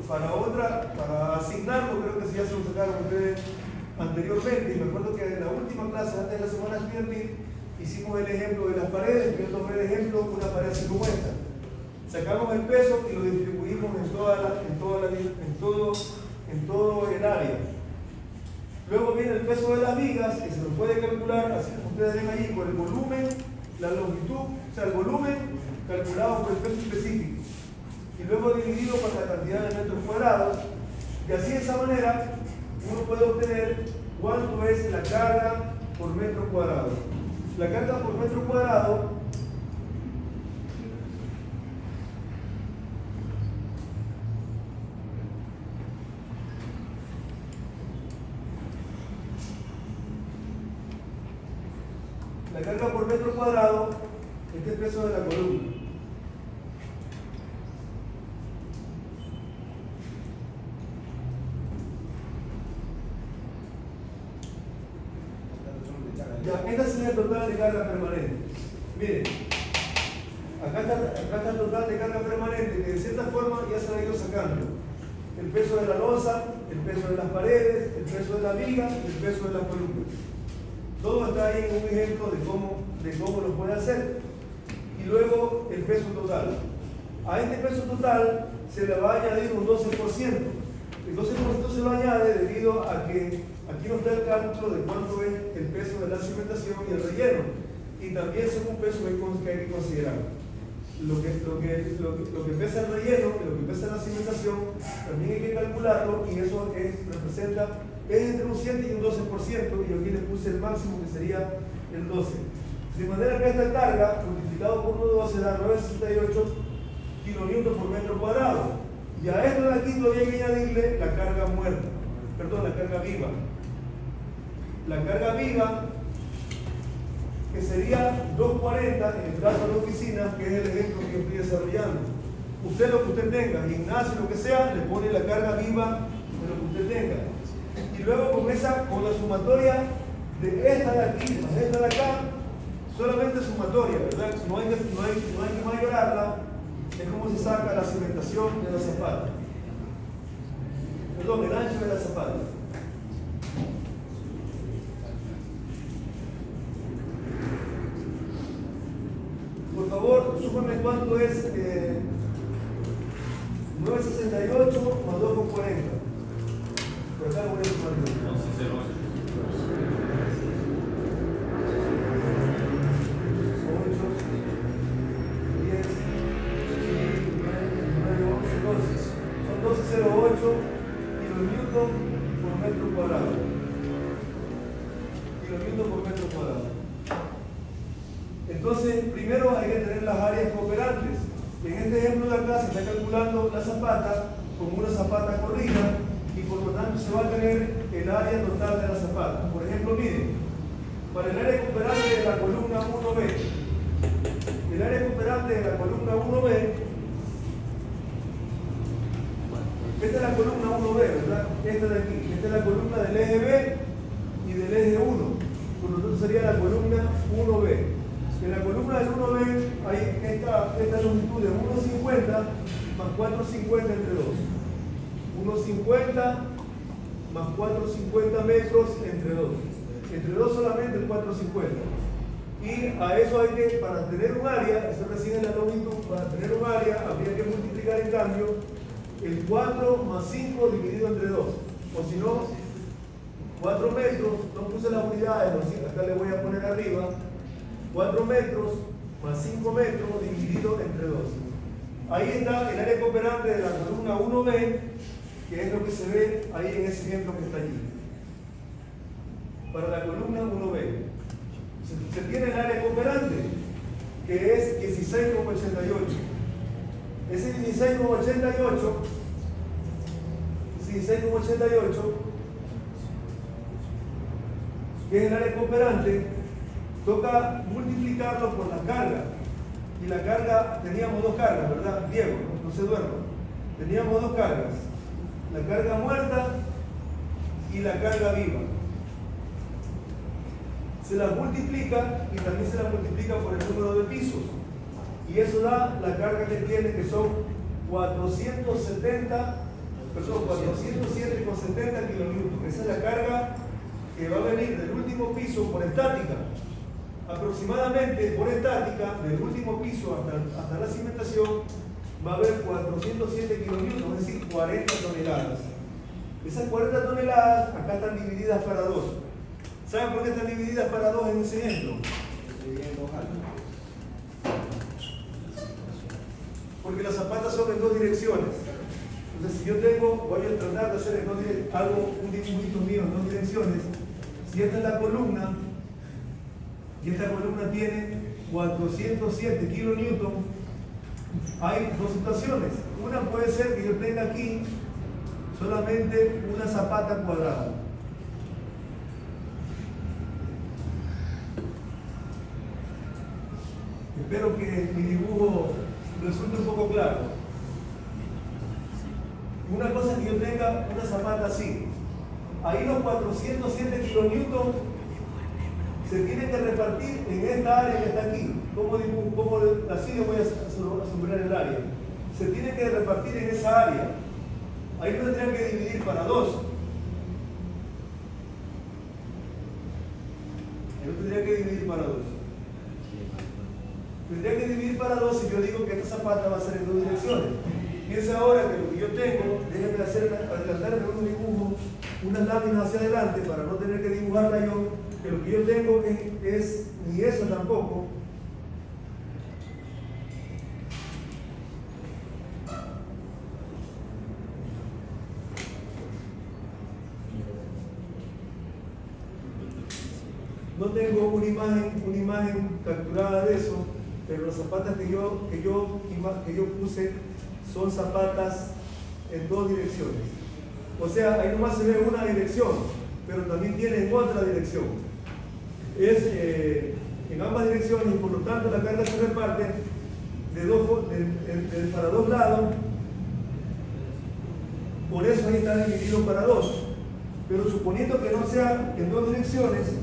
Para asignarlo, creo que sí ya se lo sacaron ustedes anteriormente. Y me acuerdo que en la última clase, antes de la semana estudiantil, hicimos el ejemplo de las paredes. Yo tomé el ejemplo de una pared así como esta. Sacamos el peso y lo distribuimos en todo el área. Luego viene el peso de las vigas, que se lo puede calcular, así como ustedes ven allí, por el volumen, la longitud, o sea, el volumen calculado por el peso específico. Y luego dividido por la cantidad de metros cuadrados. Y así de esa manera uno puede obtener cuánto es la carga por metro cuadrado. La carga por metro cuadrado es el peso de la columna. Ya, esta sería el total de carga permanente. Miren, acá está el total de carga permanente, que de cierta forma ya se ha ido sacando. El peso de la losa, el peso de las paredes, el peso de la viga y el peso de las columnas. Todo está ahí en un ejemplo de cómo lo puede hacer. Y luego el peso total. A este peso total se le va a añadir un 12%. El 12% se lo añade debido a que aquí no está el cálculo de cuánto es el peso de la cimentación y el relleno. Y también es un peso que hay que considerar. Lo que pesa el relleno y lo que pesa la cimentación también hay que calcularlo, y eso representa entre un 7 y un 12%, y yo aquí les puse el máximo que sería el 12%. De manera que esta carga multiplicado por 1,12 da 968 kilonewton por metro cuadrado. Y a esto de aquí todavía hay que añadirle la carga la carga viva. La carga viva, que sería 240 en el caso de la oficina, que es el ejemplo que yo estoy desarrollando. Usted lo que usted tenga, gimnasio, lo que sea, le pone la carga viva de lo que usted tenga. Y luego comienza con la sumatoria de esta de aquí más esta de acá, solamente sumatoria, ¿verdad? No hay que mayorarla. Es como se saca la cimentación de la zapata. Perdón, el ancho de la zapata. súmame cuánto es 968 más 2,40. Por acá voy a sumar yo. 12,08 kilonewton por metro cuadrado. Kilonewton por metro cuadrado. Entonces, primero hay que tener las áreas cooperantes. En este ejemplo de acá se está calculando la zapata como una zapata corrida y por lo tanto se va a tener el área total de la zapata. Por ejemplo, miren, para el área cooperante de la columna 1B, el área cooperante de la columna 1B, esta es la columna 1B, ¿verdad? Esta de aquí. Esta es la columna del eje B y del eje 1. Por lo tanto sería la columna 1B. En la columna del 1B hay esta longitud de 1,50 más 4,50 entre 2. 1,50 más 4,50 metros entre 2. Entre 2 solamente el 4,50. Y a eso hay que, para tener un área, eso recibe la longitud, para tener un área habría que multiplicar en cambio el 4 más 5 dividido entre 2. O si no, 4 metros, no puse las unidades, acá le voy a poner arriba, 4 metros más 5 metros dividido entre 2. Ahí está el área cooperante de la columna 1B, que es lo que se ve ahí en ese ejemplo que está allí. Para la columna 1B. Se tiene el área cooperante, que es 16,88. Ese 16,88, que es el área cooperante, toca multiplicarlo por la carga. Y la carga, teníamos dos cargas, ¿verdad? Diego, no se duerma. Teníamos dos cargas, la carga muerta y la carga viva. Se las multiplica y también se las multiplica por el número de pisos. Y eso da la carga que tiene, que son 407,70 kilonewton. Esa es la carga que va a venir del último piso por estática. Aproximadamente por estática, del último piso hasta la cimentación, va a haber 407 kilonewton, es decir, 40 toneladas. Esas 40 toneladas acá están divididas para dos. ¿Saben por qué están divididas para dos en ese ejemplo? Porque las zapatas son en dos direcciones. Entonces, si yo voy a tratar de hacer un dibujito mío en dos direcciones. Si esta es la columna, y esta columna tiene 407 kilonewton, hay dos situaciones. Una puede ser que yo tenga aquí solamente una zapata cuadrada. Espero que mi dibujo resulte un poco claro. Una cosa es que yo tenga una zapata así. Ahí los 407 kilonewton se tienen que repartir en esta área que está aquí. ¿Cómo así le voy a asombrar el área? Se tienen que repartir en esa área. Ahí lo tendrían que dividir para dos. Ahí lo tendría que dividir para dos. Tendría que dividir para dos si yo digo que esta zapata va a ser en dos direcciones. Piensa ahora que lo que yo tengo, déjenme adelantarme un dibujo, unas láminas hacia adelante para no tener que dibujarla yo, que lo que yo tengo es ni eso tampoco. No tengo una imagen capturada de eso, pero las zapatas que yo puse son zapatas en dos direcciones. O sea, ahí nomás se ve una dirección, pero también tiene otra dirección. Es en ambas direcciones y por lo tanto la carga se reparte para dos lados. Por eso ahí está dividido para dos. Pero suponiendo que no sea en dos direcciones,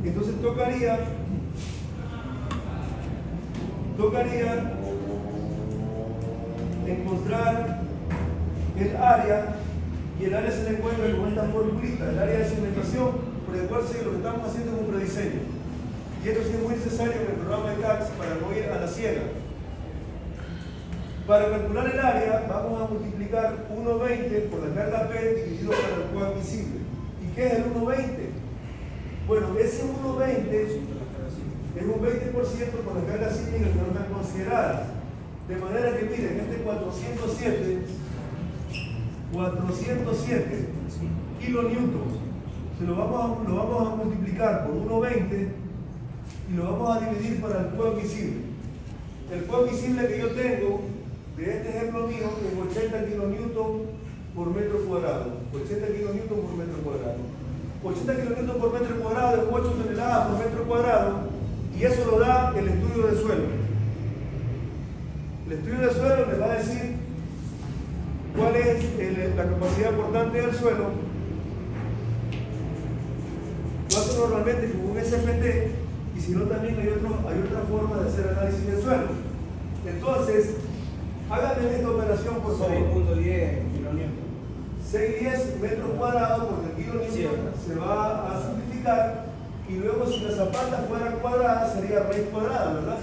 entonces tocaría encontrar el área, y el área se le encuentra con esta formulita, el área de cimentación, por el cual lo que estamos haciendo es un rediseño. Y esto sí es muy necesario en el programa de CAX para no ir a la ciega. Para calcular el área vamos a multiplicar 1,20 por la carga P dividido por el cuadro visible. ¿Y qué es el 1,20? Bueno, ese 1,20 es un 20% por la carga sísmica que no están consideradas. De manera que miren, este 407 kilonewtons, lo vamos a multiplicar por 1,20 y lo vamos a dividir para el cuadro visible. El cuadro visible que yo tengo de este ejemplo mío es 80 kilonewtons por metro cuadrado. 80 kilonewtons por metro cuadrado. 80 kilonewtons por metro cuadrado es 8 toneladas por metro cuadrado, y eso lo da el estudio de suelo. El estudio de suelo les va a decir cuál es la capacidad portante del suelo. Lo hace normalmente con un SPT, y si no también hay otra forma de hacer análisis del suelo. Entonces, háganme esta operación por favor. 6.10 kilonewton. 610 metros cuadrados, porque el kilonewton se va a simplificar, y luego si la zapata fuera cuadrada sería raíz cuadrada, ¿verdad?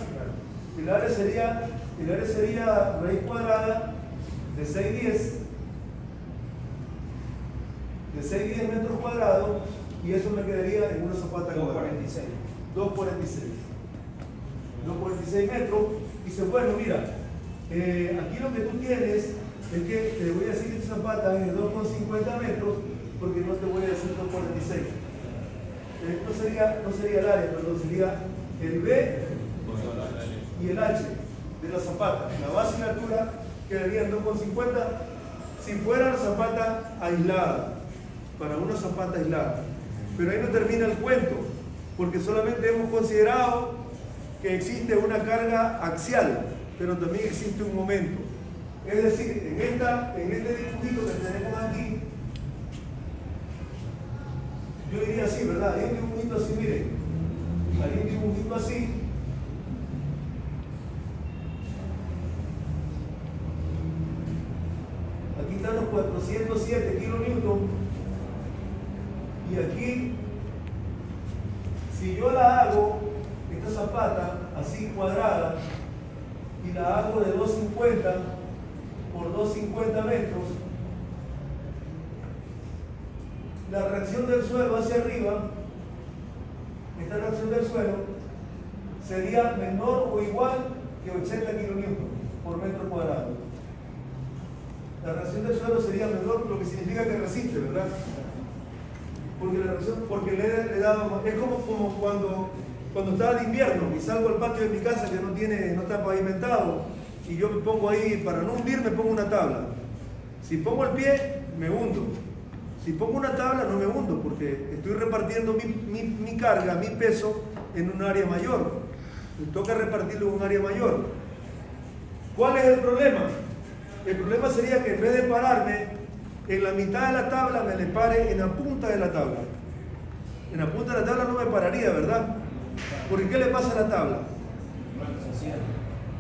El área sería raíz cuadrada de 610 metros cuadrados, y eso me quedaría en una zapata cuadrada. 246 metros. Dice, bueno, mira, aquí lo que tú tienes es que te voy a decir que tu zapata es de 2,50 metros, porque no te voy a decir 2,46. No sería el área, perdón, sería el B y el H de la zapata. La base y la altura quedarían 2,50 si fuera la zapata aislada, para una zapata aislada. Pero ahí no termina el cuento, porque solamente hemos considerado que existe una carga axial, pero también existe un momento. Es decir, en este dibujito que tenemos aquí, yo diría así, ¿verdad? Hay un dibujito así, miren. Hay un dibujito así. Aquí están los 407 kilonewtons. Y aquí, si yo la hago, esta zapata, así cuadrada, y la hago de 250 por 250 metros, la reacción del suelo hacia arriba, esta reacción del suelo, sería menor o igual que 80 kilonewtons por metro cuadrado. La reacción del suelo sería menor, lo que significa que resiste, ¿verdad? Porque le he dado, es como cuando estaba de invierno y salgo al patio de mi casa que no está pavimentado, y yo me pongo ahí, para no hundirme, pongo una tabla. Si pongo el pie, me hundo. Si pongo una tabla, no me hundo, porque estoy repartiendo mi carga, mi peso, en un área mayor. Me toca repartirlo en un área mayor. ¿Cuál es el problema? El problema sería que en vez de pararme en la mitad de la tabla, me le pare en la punta de la tabla. En la punta de la tabla no me pararía, ¿verdad? ¿Por qué le pasa a la tabla?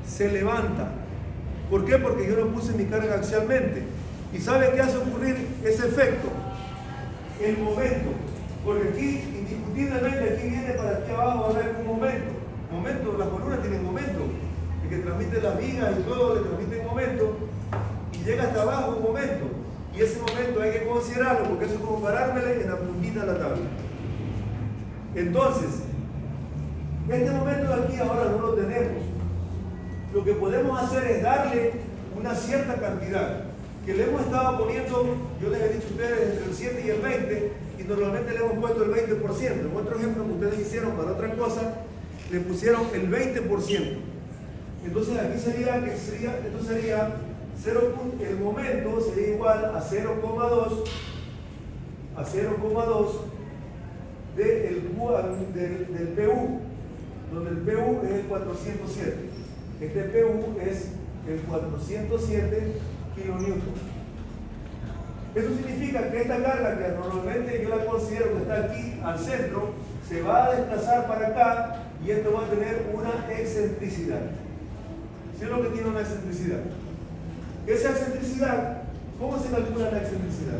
Se levanta. ¿Por qué? Porque yo no puse mi carga axialmente. ¿Y sabe qué hace ocurrir ese efecto? El momento. Porque aquí, indiscutiblemente, aquí viene para aquí abajo va a haber un momento. Las columnas tienen momento. El que transmite las vigas y todo le transmite momento. Y llega hasta abajo un momento. Y ese momento hay que considerarlo, porque eso es como parármele en la puntita de la tabla. Entonces, este momento de aquí ahora no lo tenemos. Lo que podemos hacer es darle una cierta cantidad, que le hemos estado poniendo, yo les he dicho a ustedes, entre el 7 y el 20, y normalmente le hemos puesto el 20%. En otro ejemplo que ustedes hicieron para otra cosa, le pusieron el 20%. Entonces aquí sería el momento sería igual a 0,2 del PU, donde el PU es el 407. Este PU es el 407 kilonewtons. Eso significa que esta carga, que normalmente yo la considero que está aquí al centro, se va a desplazar para acá, y esto va a tener una excentricidad. ¿Sí es lo que tiene una excentricidad? Esa excentricidad, ¿cómo se calcula la excentricidad?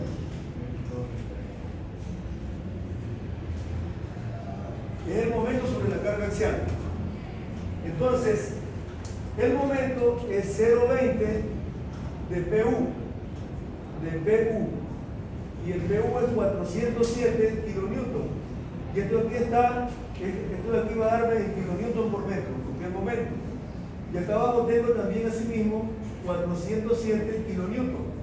Es el momento sobre la carga axial. Entonces, El momento es 0,20 de PU, y el PU es 407 kilonewton. Y esto de aquí va a darme en kilonewton por metro, porque es el momento. Y acá abajo tengo también asimismo 407 kilonewton.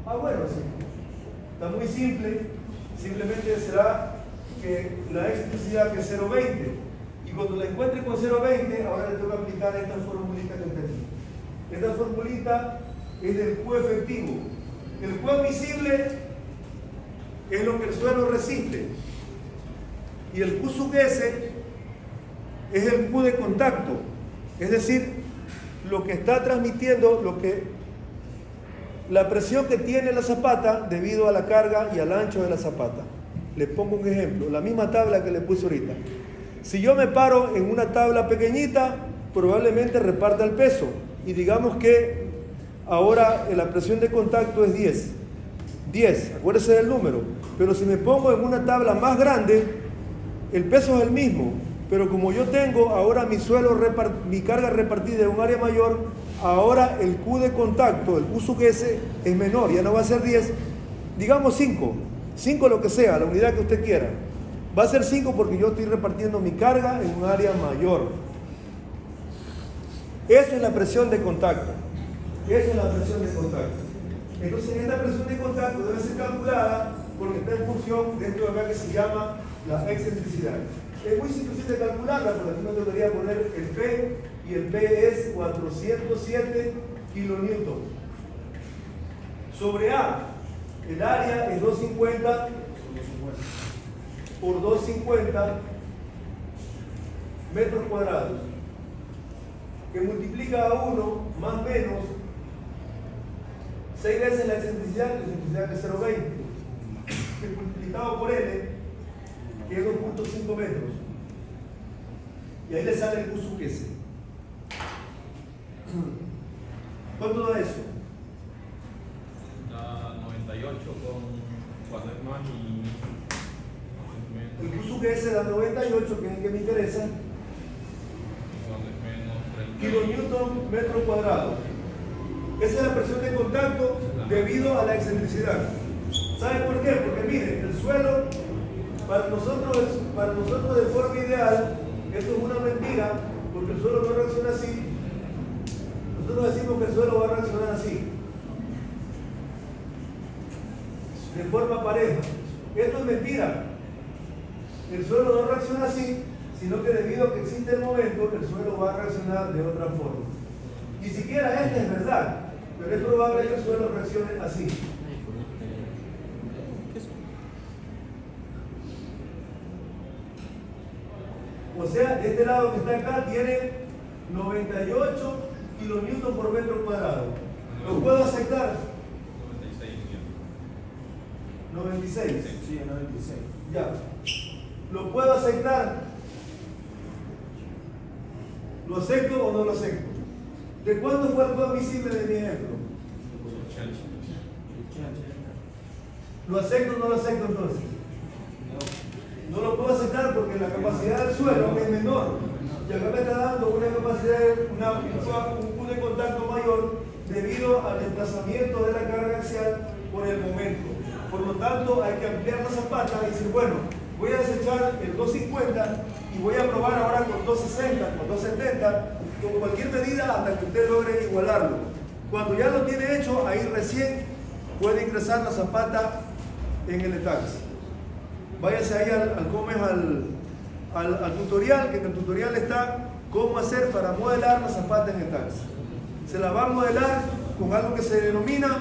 Bueno, sí. Está muy simple. Simplemente será que la excentricidad que es 0,20. Y cuando la encuentre con 0,20, ahora le tengo que aplicar esta formulita que está aquí. Esta formulita es del Q efectivo. El Q admisible es lo que el suelo resiste. Y el Q sub S es el Q de contacto. Es decir, lo que está transmitiendo, la presión que tiene la zapata debido a la carga y al ancho de la zapata. Les pongo un ejemplo, la misma tabla que le puse ahorita. Si yo me paro en una tabla pequeñita, probablemente reparta el peso. Y digamos que ahora la presión de contacto es 10. 10, acuérdese del número. Pero si me pongo en una tabla más grande, el peso es el mismo. Pero como yo tengo ahora mi carga repartida en un área mayor, ahora el Q de contacto, el Q sub S, es menor. Ya no va a ser 10, digamos 5. 5 lo que sea, la unidad que usted quiera. Va a ser 5 porque yo estoy repartiendo mi carga en un área mayor. Eso es la presión de contacto. Eso es la presión de contacto. Entonces, esta presión de contacto debe ser calculada porque está en función dentro de acá que se llama la excentricidad. Es muy simple de calcularla, porque aquí no debería poner el P, y el P es 407 kilonewton. Sobre A, el área es 250 por 250 metros cuadrados, que multiplica a 1 más o menos 6 veces la excentricidad que es 0,20, que multiplicado por L, que es 2.5 metros. Y ahí le sale el Q sub S. ¿Cuánto da eso? Da 98 con cuadernos y... El Q sub S da 98, que es el que me interesa. Kilonewton metro cuadrado. Esa es la presión de contacto debido a la excentricidad. ¿Sabe por qué? Porque miren, el suelo, para nosotros de forma ideal, esto es una mentira, porque el suelo no reacciona así. Nosotros decimos que el suelo va a reaccionar así, de forma pareja. Esto es mentira. El suelo no reacciona así, sino que debido a que existe el momento, el suelo va a reaccionar de otra forma. Ni siquiera esta es verdad, pero es probable que el suelo reaccione así. O sea, de este lado que está acá tiene 98 kilonewton por metro cuadrado. ¿Lo puedo aceptar? 96. Sí, 96. Ya. ¿Lo puedo aceptar? ¿Lo acepto o no lo acepto? ¿De cuándo fue el Q admisible de mi ejemplo? ¿Lo acepto o no lo acepto entonces? No lo puedo aceptar porque la capacidad del suelo es menor. Y acá me está dando una capacidad, un Q de contacto mayor debido al desplazamiento de la carga axial por el momento. Por lo tanto, hay que ampliar la zapata y decir, bueno, voy a desechar el 250 y voy a probar ahora con 260, con 270, con cualquier medida hasta que usted logre igualarlo. Cuando ya lo tiene hecho, ahí recién puede ingresar la zapata en el ETAX. Váyase ahí al tutorial, que en el tutorial está cómo hacer para modelar la zapata en ETAX. Se la va a modelar con algo que se denomina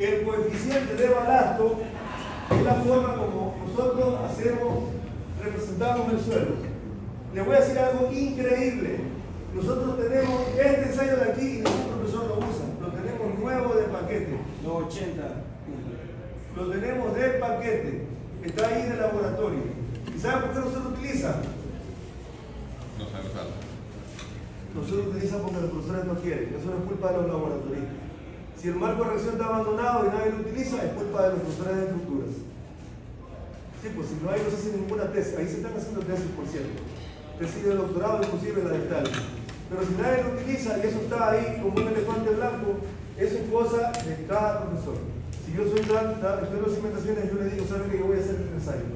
el coeficiente de balasto. Es la forma como nosotros representamos el suelo. Les voy a decir algo increíble. Nosotros tenemos este ensayo de aquí y ningún profesor lo usa. Lo tenemos nuevo de paquete. 280. Lo tenemos de paquete. Está ahí en el laboratorio. ¿Y saben por qué no se lo utiliza? No sabe usarlo. No se lo utiliza porque los profesores no quieren. Eso no es culpa de los laboratorios. Si el marco de reacción está abandonado y nadie lo utiliza, es culpa de los profesores de estructuras. Sí, pues si no hay, no se hace ninguna tesis. Ahí se están haciendo tesis, por cierto. recibe el doctorado, inclusive en la dental. Pero si nadie lo utiliza y eso está ahí como un elefante blanco, eso es cosa de cada profesor. Si yo estoy en las cimentaciones, yo le digo, ¿saben que yo voy a hacer el ensayo?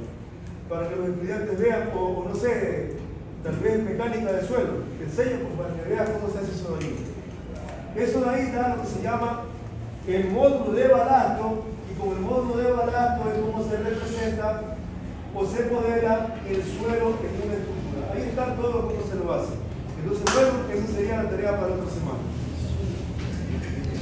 Para que los estudiantes vean, o no sé, tal vez mecánica de suelo, que enseño para que vean cómo se hace eso de ahí. Eso de ahí está lo que se llama el módulo de balasto, y con el módulo de balasto es cómo se representa o se modela el suelo en una estructura. Ahí está todo cómo se lo hace. Entonces, bueno, esa sería la tarea para otra semana.